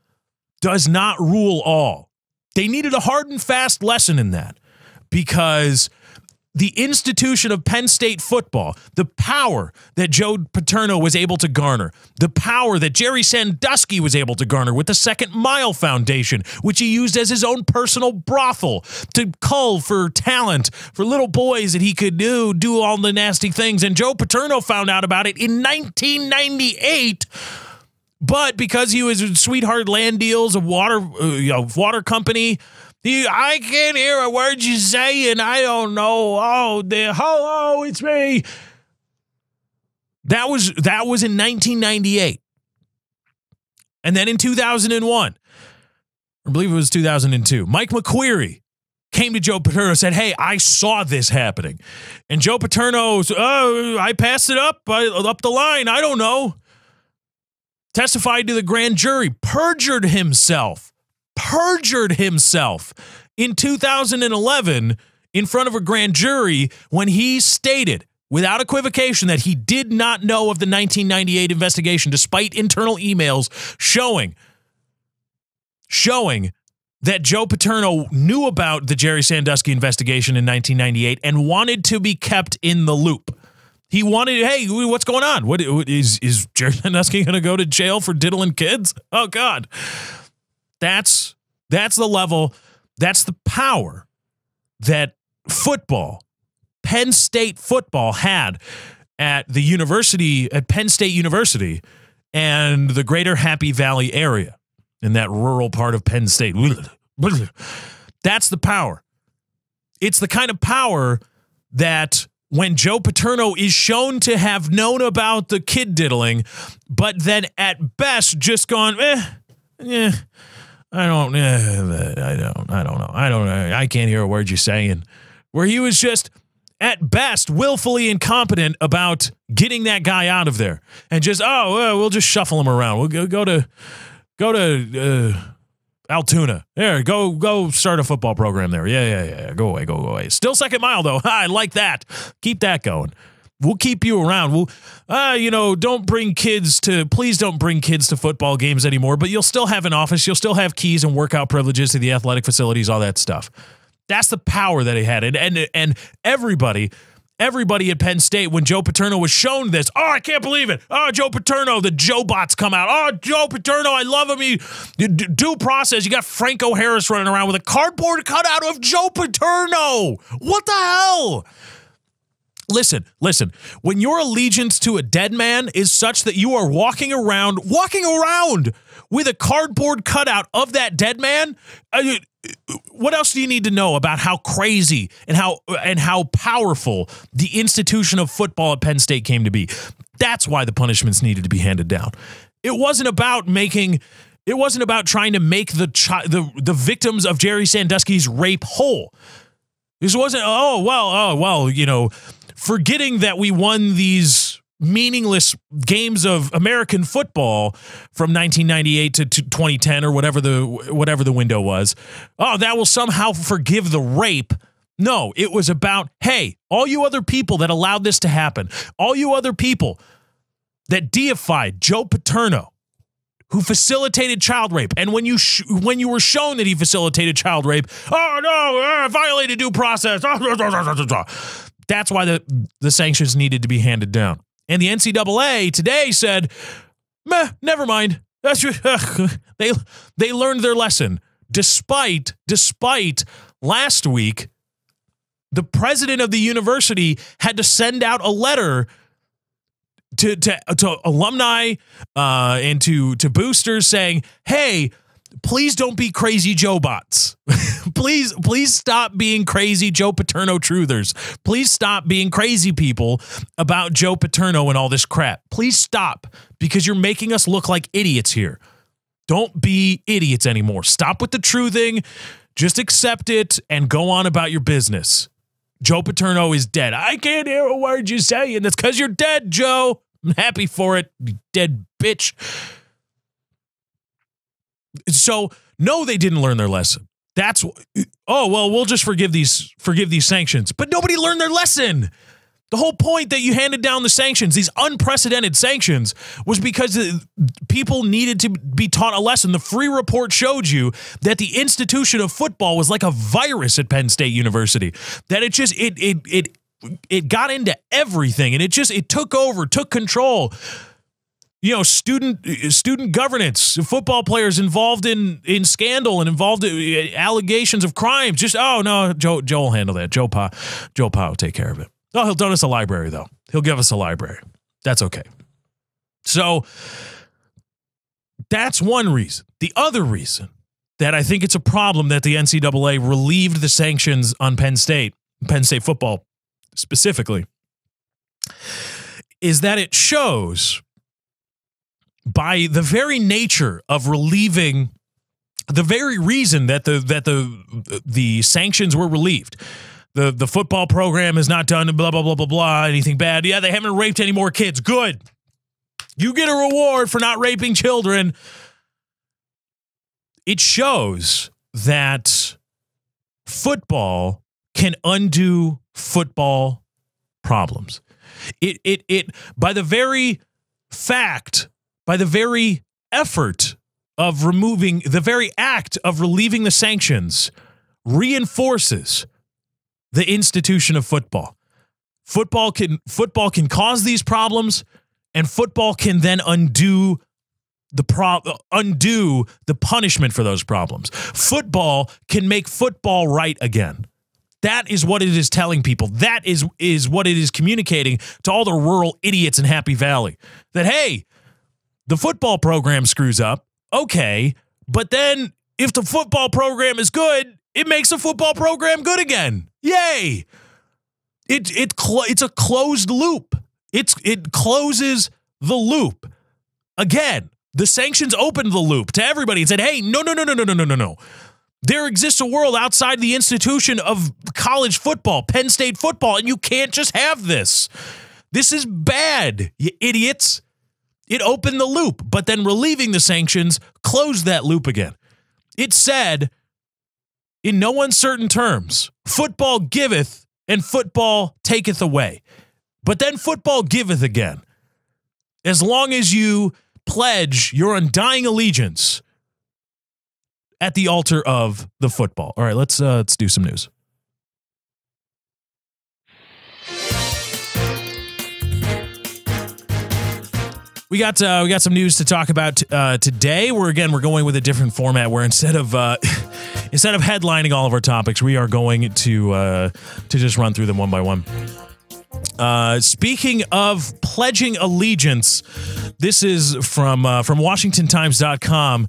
Speaker 3: does not rule all. They needed a hard and fast lesson in that, because the institution of Penn State football, the power that Joe Paterno was able to garner, the power that Jerry Sandusky was able to garner with the Second Mile Foundation, which he used as his own personal brothel to cull for talent, for little boys that he could do all the nasty things. And Joe Paterno found out about it in 1998. But because he was in Sweetheart Land Deals, a water company, I can't hear a word you say, and I don't know. Hello, it's me. That was in 1998. And then in 2001, I believe it was 2002, Mike McQueary came to Joe Paterno and said, hey, I saw this happening. And Joe Paterno, I passed it up the line. I don't know. Testified to the grand jury, perjured himself in 2011 in front of a grand jury when he stated without equivocation that he did not know of the 1998 investigation, despite internal emails showing that Joe Paterno knew about the Jerry Sandusky investigation in 1998 and wanted to be kept in the loop. He wanted, hey, what's going on? What is Jerry Sandusky going to go to jail for diddling kids? Oh, God. That's the level, that's the power that football, Penn State football had at the university, at Penn State University and the greater Happy Valley area in that rural part of Penn State. That's the power. It's the kind of power that when Joe Paterno is shown to have known about the kid diddling, but then at best just gone, I don't know. I can't hear a word you're saying. Where he was just, at best, willfully incompetent about getting that guy out of there. And just, we'll just shuffle him around. We'll go to Altoona. There, go start a football program there. Yeah. Go away. Still Second Mile, though. I like that. Keep that going. We'll keep you around. Please don't bring kids to football games anymore, but you'll still have an office. You'll still have keys and workout privileges to the athletic facilities, all that stuff. That's the power that he had. And everybody at Penn State, when Joe Paterno was shown this, I can't believe it. Joe Paterno, the Joe bots come out. Joe Paterno, I love him. Due process. You got Franco Harris running around with a cardboard cutout of Joe Paterno. What the hell? Listen, when your allegiance to a dead man is such that you are walking around with a cardboard cutout of that dead man, what else do you need to know about how crazy and how powerful the institution of football at Penn State came to be? That's why the punishments needed to be handed down. It wasn't about trying to make the victims of Jerry Sandusky's rape whole. This wasn't, forgetting that we won these meaningless games of American football from 1998 to 2010 or whatever the window was. That will somehow forgive the rape. No, it was about, hey, all you other people that allowed this to happen, all you other people that deified Joe Paterno, who facilitated child rape, and when you were shown that he facilitated child rape, violated due process. That's why the sanctions needed to be handed down. And the NCAA today said, never mind. They learned their lesson. Despite last week, the president of the university had to send out a letter to alumni and to boosters saying, hey, please don't be crazy Joe bots. please stop being crazy Joe Paterno truthers. Please stop being crazy people about Joe Paterno and all this crap. Please stop, because you're making us look like idiots here. Don't be idiots anymore. Stop with the truthing. Just accept it and go on about your business. Joe Paterno is dead. I can't hear a word you say, and that's because you're dead, Joe. I'm happy for it, you dead bitch. So, no, they didn't learn their lesson. We'll just forgive these sanctions. But nobody learned their lesson. The whole point that you handed down the sanctions, these unprecedented sanctions, was because people needed to be taught a lesson. The free report showed you that the institution of football was like a virus at Penn State University. That it got into everything, and it took over, took control. You know, student governance, football players involved in scandal and involved in allegations of crimes. Just, oh no, Joe will handle that. Joe Pa will take care of it. Oh, he'll donate us a library, though. He'll give us a library. That's okay. So that's one reason. The other reason that I think it's a problem that the NCAA relieved the sanctions on Penn State football specifically, is that it shows by the very nature of relieving, the very reason that the sanctions were relieved. The football program has not done blah, blah, blah, blah, blah, anything bad. Yeah, they haven't raped any more kids. Good. You get a reward for not raping children. It shows that football can undo football problems. It by the very fact, by the very effort of removing, the very act of relieving the sanctions reinforces the institution of football. Football can cause these problems, and football can then undo the punishment for those problems. Football can make football right again. That is what it is telling people. That is what it is communicating to all the rural idiots in Happy Valley. That, hey, the football program screws up. Okay, but then if the football program is good, it makes the football program good again. Yay! It's a closed loop. It closes the loop. Again, the sanctions opened the loop to everybody and said, hey, no. There exists a world outside the institution of college football, Penn State football, and you can't just have this. This is bad, you idiots. It opened the loop, but then relieving the sanctions closed that loop again. It said, in no uncertain terms, football giveth and football taketh away. But then football giveth again. As long as you pledge your undying allegiance at the altar of the football. All right, let's do some news. We got some news to talk about today. We're going with a different format where instead of headlining all of our topics, we are going to just run through them one by one. Speaking of pledging allegiance, this is from WashingtonTimes.com.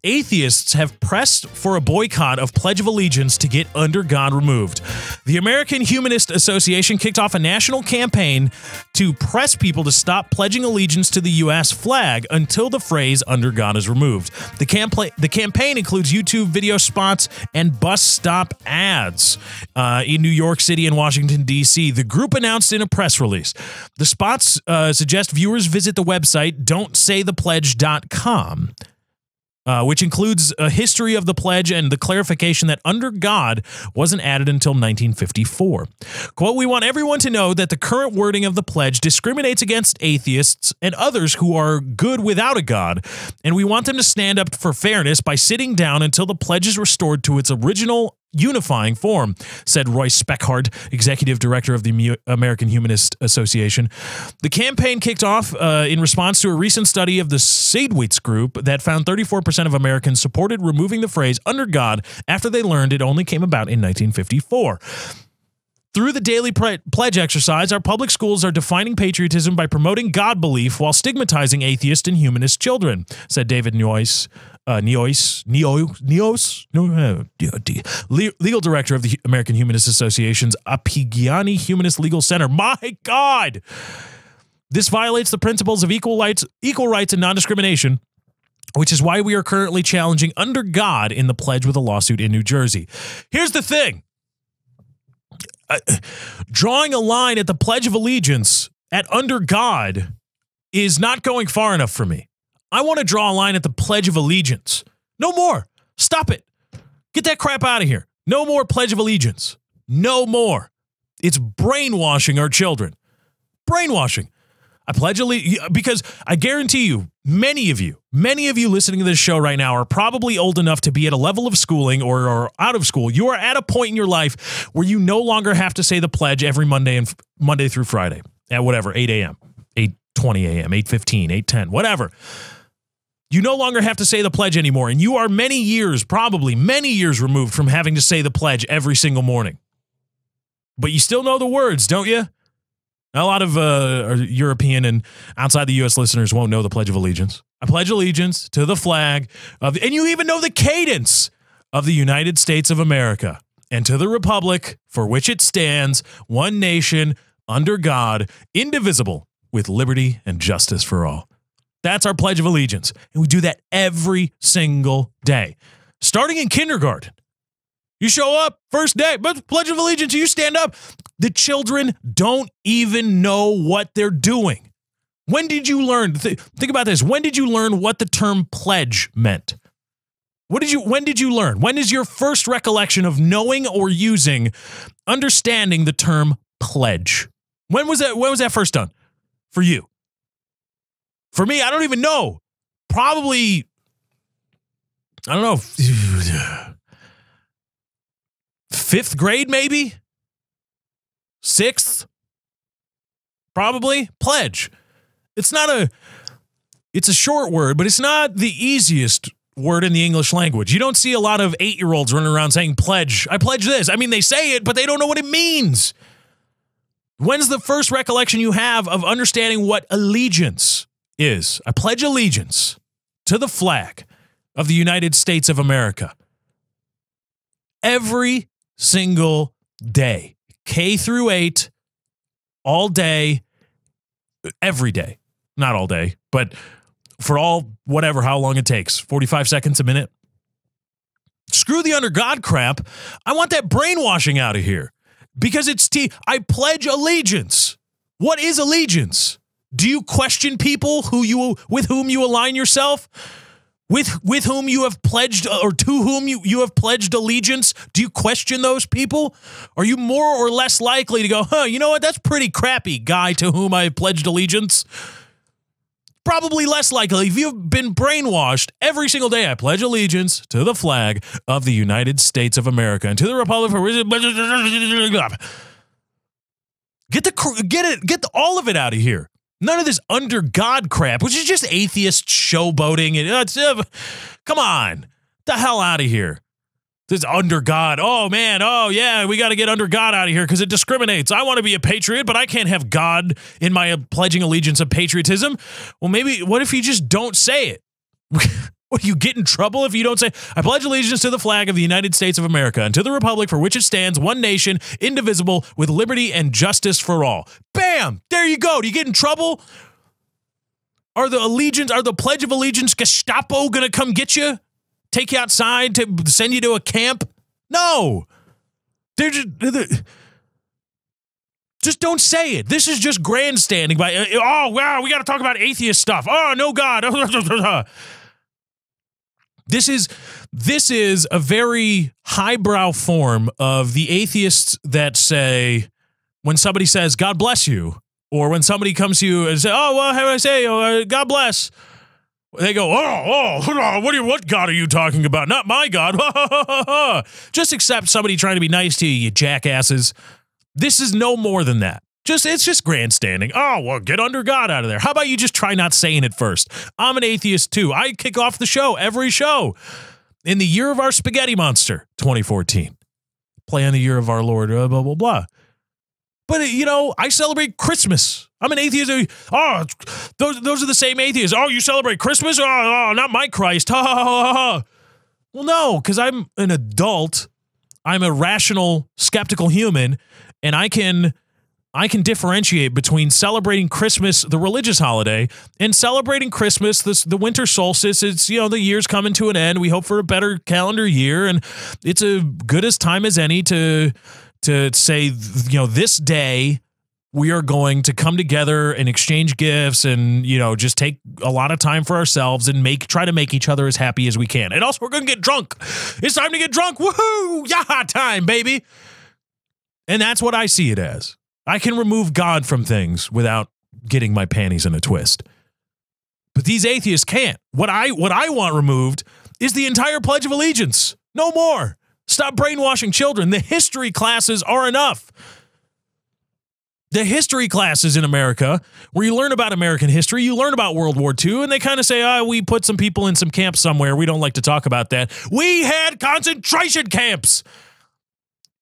Speaker 3: Atheists have pressed for a boycott of Pledge of Allegiance to get Under God removed. The American Humanist Association kicked off a national campaign to press people to stop pledging allegiance to the U.S. flag until the phrase Under God is removed. The campaign includes YouTube video spots and bus stop ads in New York City and Washington, D.C. The group announced in a press release. The spots suggest viewers visit the website don'tsaythepledge.com. Which includes a history of the pledge and the clarification that Under God wasn't added until 1954. Quote, we want everyone to know that the current wording of the pledge discriminates against atheists and others who are good without a God, and we want them to stand up for fairness by sitting down until the pledge is restored to its original unifying form, said Royce Speckhard, executive director of the American Humanist Association. The campaign kicked off in response to a recent study of the Sadewitz Group that found 34% of Americans supported removing the phrase Under God after they learned it only came about in 1954. Through the daily pledge exercise, our public schools are defining patriotism by promoting God belief while stigmatizing atheist and humanist children, said David Neos, legal director of the American Humanist Association's Appigiani Humanist Legal Center. My God! This violates the principles of equal rights and non-discrimination, which is why we are currently challenging Under God in the pledge with a lawsuit in New Jersey. Here's the thing. Drawing a line at the Pledge of Allegiance at Under God is not going far enough for me. I want to draw a line at the Pledge of Allegiance. No more. Stop it. Get that crap out of here. No more Pledge of Allegiance. No more. It's brainwashing our children. Brainwashing. I pledge allegiance because I guarantee you, many of you listening to this show right now are probably old enough to be at a level of schooling or out of school. You are at a point in your life where you no longer have to say the pledge every Monday through Friday at whatever, 8 a.m., 8:20 a.m., 8:15, 8:10, whatever. You no longer have to say the pledge anymore, and you are probably many years removed from having to say the pledge every single morning. But you still know the words, don't you? A lot of European and outside the U.S. listeners won't know the Pledge of Allegiance. I pledge allegiance to the flag and you even know the cadence of the United States of America and to the republic for which it stands, one nation, under God, indivisible, with liberty and justice for all. That's our Pledge of Allegiance. And we do that every single day, starting in kindergarten. You show up, first day, but Pledge of Allegiance, you stand up. The children don't even know what they're doing. When did you learn? Think about this. When did you learn what the term pledge meant? When did you learn? When is your first recollection of knowing or understanding the term pledge? When was that first done for you? For me, I don't even know. Probably, I don't know. 5th grade, maybe? 6th? Probably. Pledge. It's a short word, but it's not the easiest word in the English language. You don't see a lot of 8-year-olds running around saying pledge. I pledge this. I mean, they say it, but they don't know what it means. When's the first recollection you have of understanding what allegiance is? I pledge allegiance to the flag of the United States of America. Every single day, K through 8, all day, every day. Not all day, but for how long it takes, 45 seconds, a minute. Screw the under God crap. I want that brainwashing out of here because I pledge allegiance. What is allegiance? Do you question people with whom you align yourself? With whom you have pledged or to whom you have pledged allegiance? Do you question those people? Are you more or less likely to go, you know what? That's pretty crappy guy to whom I have pledged allegiance. Probably less likely. If you've been brainwashed every single day, I pledge allegiance to the flag of the United States of America and to the republic for get all of it out of here. None of this under God crap, which is just atheist showboating. Come on, the hell out of here. This under God. Oh, man. Oh, yeah, we got to get under God out of here because it discriminates. I want to be a patriot, but I can't have God in my pledging allegiance of patriotism. Well, maybe what if you just don't say it? What, you get in trouble if you don't say, I pledge allegiance to the flag of the United States of America and to the republic for which it stands, one nation, indivisible, with liberty and justice for all. Bam! There you go. Do you get in trouble? Are the Pledge of Allegiance Gestapo going to come get you? Take you outside to send you to a camp? No. They're just don't say it. This is just grandstanding by, oh, wow, we got to talk about atheist stuff. Oh, no God. This is a very highbrow form of the atheists that say, when somebody says, God bless you, or when somebody comes to you and says, oh, well, how do I say, God bless? They go, what God are you talking about? Not my God. Just accept somebody trying to be nice to you, you jackasses. This is no more than that. It's just grandstanding. Oh, well, get under God out of there. How about you just try not saying it first? I'm an atheist too. I kick off the show, every show, in the year of our spaghetti monster, 2014. Play on the year of our Lord, blah, blah, blah. But, I celebrate Christmas. I'm an atheist. Oh, those are the same atheists. Oh, you celebrate Christmas? Oh, not my Christ. Ha, ha, ha, ha. Well, no, because I'm an adult. I'm a rational, skeptical human, and I can differentiate between celebrating Christmas, the religious holiday, and celebrating Christmas, the winter solstice. It's, the year's coming to an end. We hope for a better calendar year, and it's a good as time as any to say, this day we are going to come together and exchange gifts and, just take a lot of time for ourselves and try to make each other as happy as we can. And also, we're going to get drunk. It's time to get drunk. Woohoo! Yeah, time, baby. And that's what I see it as. I can remove God from things without getting my panties in a twist. But these atheists can't. What I want removed is the entire Pledge of Allegiance. No more. Stop brainwashing children. The history classes are enough. The history classes in America, where you learn about American history, you learn about World War II, and they kind of say, we put some people in some camps somewhere. We don't like to talk about that. We had concentration camps.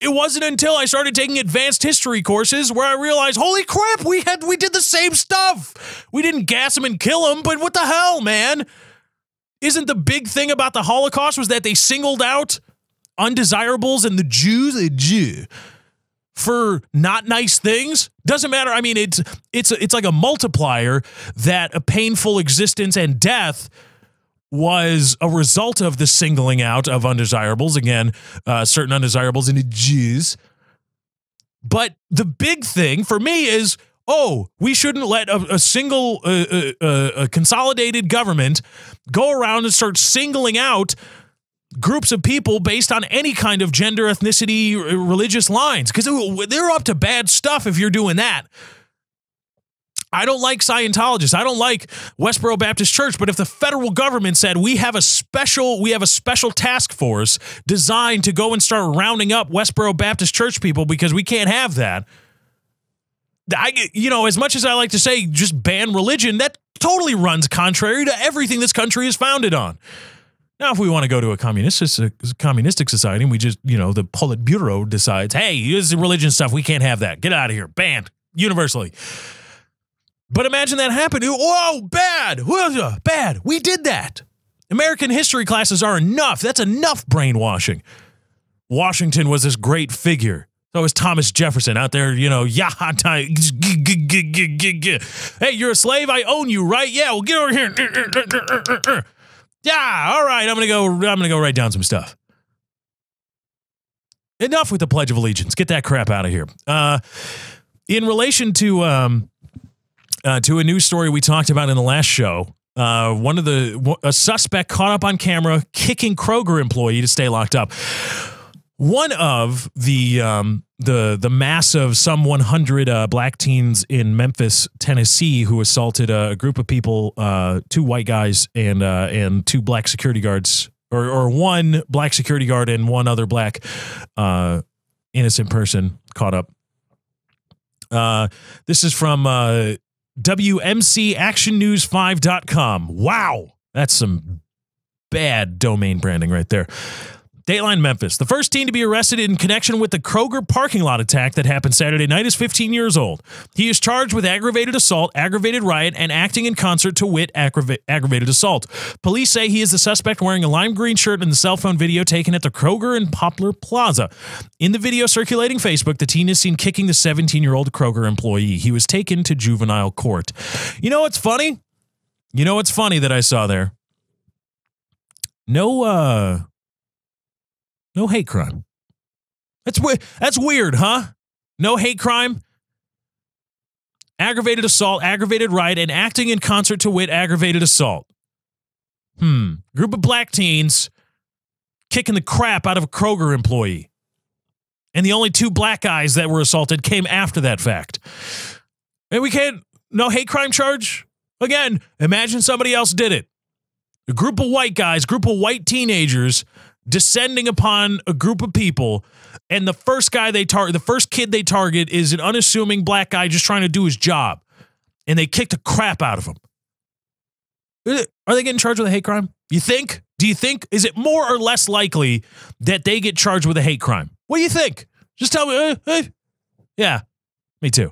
Speaker 3: It wasn't until I started taking advanced history courses where I realized, holy crap, we did the same stuff. We didn't gas them and kill them, but what the hell, man? Isn't the big thing about the Holocaust was that they singled out undesirables and the Jews, for not nice things? Doesn't matter. I mean, it's like a multiplier that a painful existence and death was a result of the singling out of undesirables. Again, certain undesirables and the Jews. But the big thing for me is, we shouldn't let a single consolidated government go around and start singling out groups of people based on any kind of gender, ethnicity, religious lines, because they're up to bad stuff if you're doing that. I don't like Scientologists. I don't like Westboro Baptist Church, but if the federal government said we have a special task force designed to go and start rounding up Westboro Baptist Church people because we can't have that, as much as I like to say just ban religion, that totally runs contrary to everything this country is founded on. Now, if we want to go to a communistic society and we just, the Politburo decides, hey, this is religion stuff, we can't have that. Get out of here. Banned universally. But imagine that happened. Whoa, bad. Bad. We did that. American history classes are enough. That's enough brainwashing. Washington was this great figure. So was Thomas Jefferson out there, hey, you're a slave? I own you, right? Yeah, well, get over here. Yeah, all right, I'm gonna go write down some stuff. Enough with the Pledge of Allegiance. Get that crap out of here. In relation to a news story we talked about in the last show, a suspect caught up on camera kicking Kroger employee to stay locked up. One of the mass of some 100 black teens in Memphis, Tennessee, who assaulted a group of people, 2 white guys and 2 black security guards, or 1 black security guard and 1 other black innocent person caught up. This is from WMCActionNews5.com. Wow, that's some bad domain branding right there. Dateline Memphis. The first teen to be arrested in connection with the Kroger parking lot attack that happened Saturday night is 15 years old. He is charged with aggravated assault, aggravated riot, and acting in concert to wit aggravated assault. Police say he is the suspect wearing a lime green shirt in the cell phone video taken at the Kroger in Poplar Plaza. In the video circulating Facebook, the teen is seen kicking the 17-year-old Kroger employee. He was taken to juvenile court. You know what's funny? That I saw there? No hate crime. That's weird, huh? No hate crime. Aggravated assault, aggravated riot, and acting in concert to wit aggravated assault. Group of black teens kicking the crap out of a Kroger employee. And the only 2 black guys that were assaulted came after that fact. And no hate crime charge? Again, imagine somebody else did it. A group of white guys, group of white teenagers descending upon a group of people, and the first kid they target is an unassuming black guy just trying to do his job, and they kick the crap out of him. Are they getting charged with a hate crime? You think? Do you think? Is it more or less likely that they get charged with a hate crime? What do you think? Just tell me. Yeah, me too.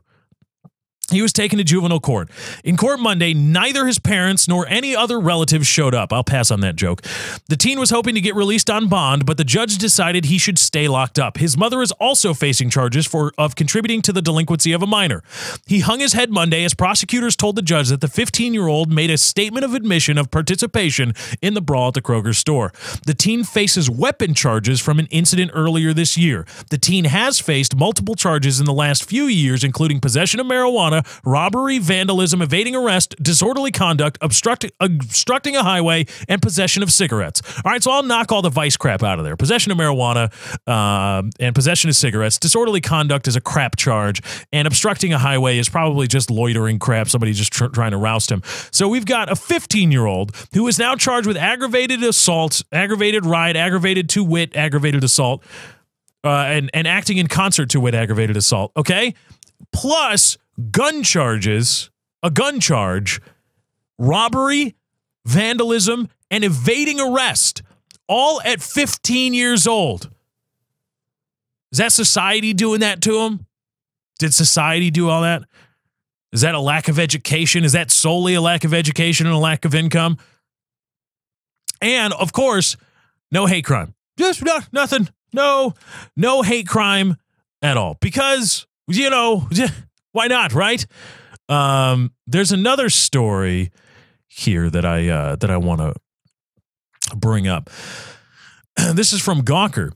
Speaker 3: He was taken to juvenile court. In court Monday, neither his parents nor any other relatives showed up. I'll pass on that joke. The teen was hoping to get released on bond, but the judge decided he should stay locked up. His mother is also facing charges of contributing to the delinquency of a minor. He hung his head Monday as prosecutors told the judge that the 15-year-old made a statement of admission of participation in the brawl at the Kroger store. The teen faces weapon charges from an incident earlier this year. The teen has faced multiple charges in the last few years, including possession of marijuana, marijuana, robbery, vandalism, evading arrest, disorderly conduct, obstructing a highway, and possession of cigarettes. All right, so I'll knock all the vice crap out of there. Possession of marijuana and possession of cigarettes. Disorderly conduct is a crap charge, and obstructing a highway is probably just loitering crap. Somebody just trying to roust him. So we've got a 15-year-old who is now charged with aggravated assault, aggravated ride, aggravated to wit, aggravated assault, and acting in concert to wit, aggravated assault. Okay, plus gun charges, a gun charge, robbery, vandalism, and evading arrest, all at 15 years old. Is that society doing that to him? Did society do all that? Is that a lack of education? Is that solely a lack of education and a lack of income? And, of course, no hate crime. Just nothing. No hate crime at all. Because, you know, why not, right? There's another story here that I want to bring up. This is from Gawker.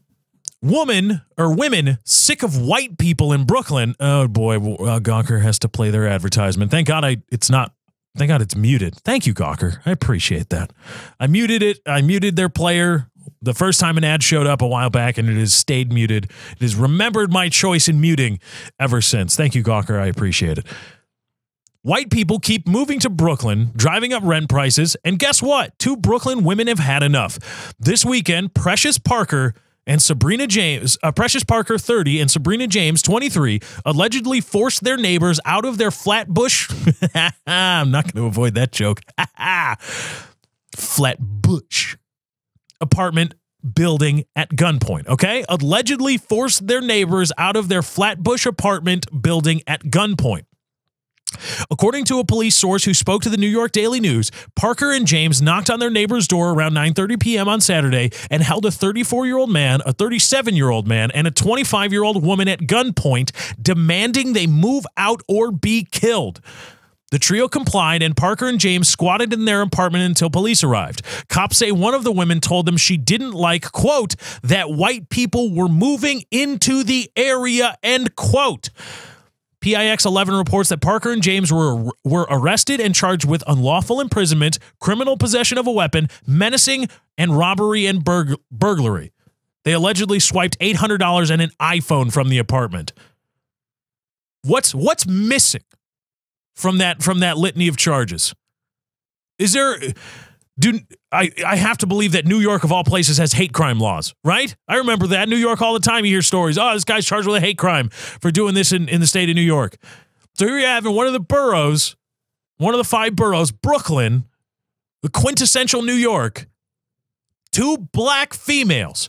Speaker 3: Women sick of white people in Brooklyn. Oh boy, Gawker has to play their advertisement. Thank God it's muted. Thank you, Gawker. I appreciate that. I muted it. I muted their player the first time an ad showed up a while back, and it has stayed muted. It has remembered my choice in muting ever since. Thank you, Gawker. I appreciate it. White people keep moving to Brooklyn, driving up rent prices, and guess what? 2 Brooklyn women have had enough. This weekend, Precious Parker, 30, and Sabrina James, 23, allegedly forced their neighbors out of their Flatbush. I'm not going to avoid that joke. Flatbush apartment building at gunpoint. Okay, allegedly forced their neighbors out of their Flatbush apartment building at gunpoint. According to a police source who spoke to the New York Daily News, Parker and James knocked on their neighbor's door around 9:30 p.m. on Saturday and held a 34-year-old man, a 37-year-old man, and a 25-year-old woman at gunpoint, demanding they move out or be killed. The trio complied, and Parker and James squatted in their apartment until police arrived. Cops say one of the women told them she didn't like, quote, that white people were moving into the area, end quote. PIX 11 reports that Parker and James were arrested and charged with unlawful imprisonment, criminal possession of a weapon, menacing, and robbery and burglary. They allegedly swiped $800 and an iPhone from the apartment. What's missing from that litany of charges? Is there... I have to believe that New York, of all places, has hate crime laws, right? I remember that. New York all the time, you hear stories. Oh, this guy's charged with a hate crime for doing this in the state of New York. So here you have in one of the boroughs, one of the 5 boroughs, Brooklyn, the quintessential New York, 2 black females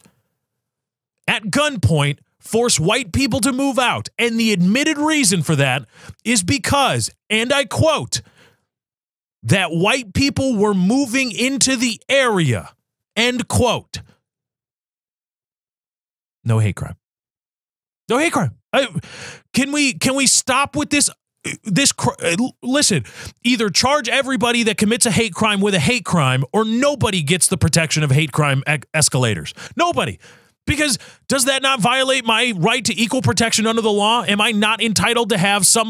Speaker 3: at gunpoint force white people to move out. And the admitted reason for that is because, and I quote, that white people were moving into the area, end quote. No hate crime. No hate crime. Can we stop with this? Listen, either charge everybody that commits a hate crime with a hate crime, or nobody gets the protection of hate crime escalators. Nobody. Because does that not violate my right to equal protection under the law? Am I not entitled to have some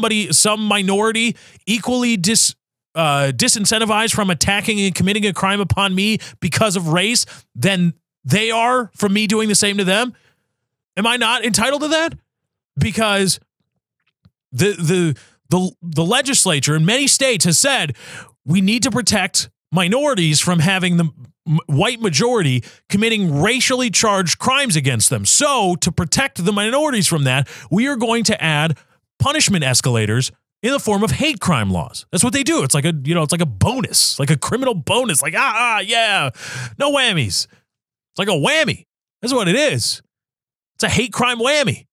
Speaker 3: minority equally disincentivized from attacking and committing a crime upon me because of race than they are from me doing the same to them? Am I not entitled to that? Because the legislature in many states has said we need to protect minorities from having the white majority committing racially charged crimes against them. So to protect the minorities from that, we are going to add punishment escalators in the form of hate crime laws. That's what they do. It's like a bonus, like a criminal bonus. Like, yeah, no whammies. It's like a whammy. That's what it is. It's a hate crime whammy.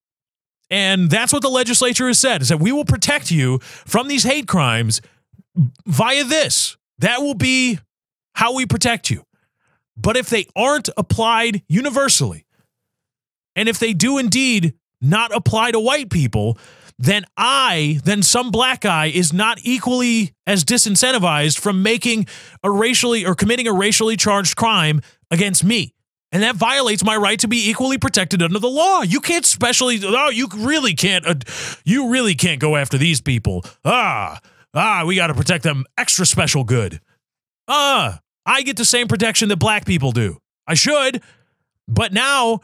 Speaker 3: And that's what the legislature has said, is that we will protect you from these hate crimes via this. That will be how we protect you. But if they aren't applied universally, and if they do indeed not apply to white people, then some black guy is not equally as disincentivized from making a racially or committing a racially charged crime against me. And that violates my right to be equally protected under the law. You can't you really can't go after these people. We got to protect them extra special good. I get the same protection that black people do. I should. But now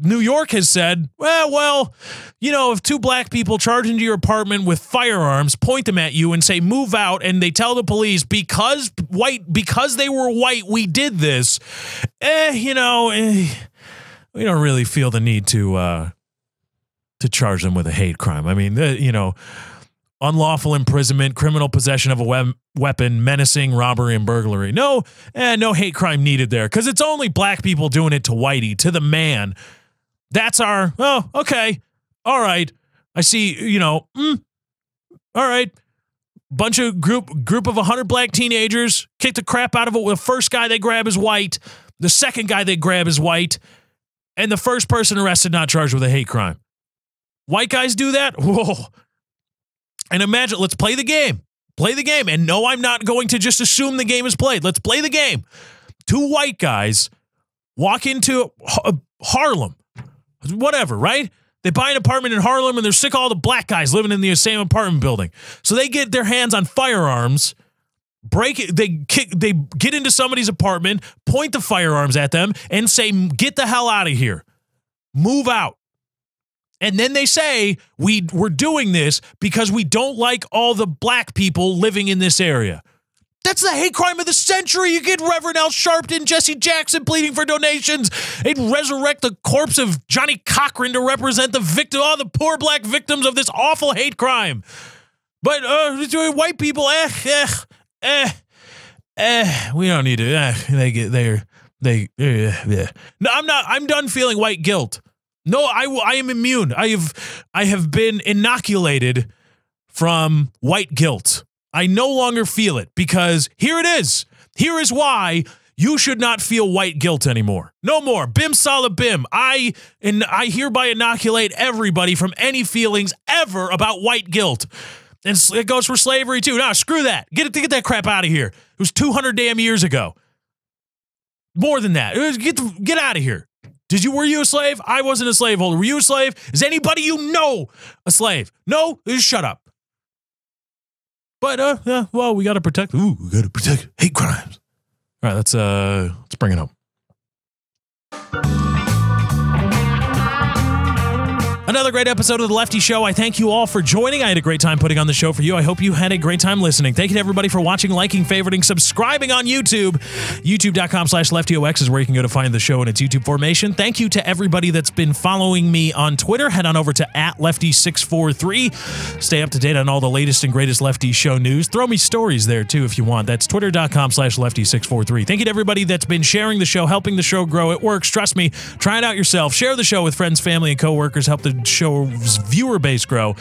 Speaker 3: New York has said, well, if two black people charge into your apartment with firearms, point them at you and say, move out, and they tell the police because they were white, we did this. We don't really feel the need to charge them with a hate crime. I mean, unlawful imprisonment, criminal possession of a weapon, menacing, robbery, and burglary. No hate crime needed there because it's only black people doing it to whitey, to the man. That's our, okay, all right. I see, all right. Bunch of group of 100 black teenagers kick the crap out of it. The first guy they grab is white. The second guy they grab is white. And the first person arrested not charged with a hate crime. White guys do that? Whoa. And imagine, let's play the game. Play the game. And no, I'm not going to just assume the game is played. Let's play the game. Two white guys walk into Harlem. Whatever, right? They buy an apartment in Harlem and they're sick of all the black guys living in the same apartment building. So they get their hands on firearms, break it, they get into somebody's apartment, point the firearms at them, and say, get the hell out of here. Move out. And then they say, we're doing this because we don't like all the black people living in this area. That's the hate crime of the century. You get Reverend Al Sharpton, Jesse Jackson pleading for donations. They'd resurrect the corpse of Johnny Cochran to represent the victim, all the poor black victims of this awful hate crime. But white people, we don't need to. No, I'm done feeling white guilt. No, I am immune. I have been inoculated from white guilt. I no longer feel it because here it is. Here is why you should not feel white guilt anymore. No more. Bim sala bim. I hereby inoculate everybody from any feelings ever about white guilt. And it goes for slavery too. No, screw that. Get that crap out of here. It was 200 damn years ago. More than that. Get out of here. Were you a slave? I wasn't a slaveholder. Were you a slave? Is anybody you know a slave? No? Just shut up. But we got to protect hate crimes. All right, let's bring it up. Another great episode of The Lefty Show. I thank you all for joining. I had a great time putting on the show for you. I hope you had a great time listening. Thank you to everybody for watching, liking, favoriting, subscribing on YouTube. YouTube.com/LeftyOX is where you can go to find the show in its YouTube formation. Thank you to everybody that's been following me on Twitter. Head on over to @Lefty643. Stay up to date on all the latest and greatest Lefty Show news. Throw me stories there, too, if you want. That's Twitter.com/Lefty643. Thank you to everybody that's been sharing the show, helping the show grow. It works. Trust me. Try it out yourself. Share the show with friends, family, and coworkers. Help the show's viewer base grow.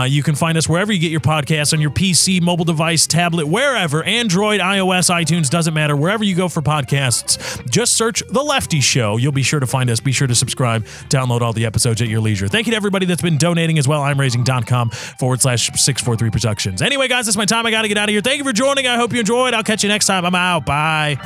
Speaker 3: You can find us wherever you get your podcasts, on your PC, mobile device, tablet, wherever, Android, iOS, iTunes, doesn't matter. Wherever you go for podcasts, just search The Lefty Show. You'll be sure to find us. Be sure to subscribe. Download all the episodes at your leisure. Thank you to everybody that's been donating as well. imraising.com/643 Productions. Anyway, guys, that's my time. I got to get out of here. Thank you for joining. I hope you enjoyed. I'll catch you next time. I'm out. Bye.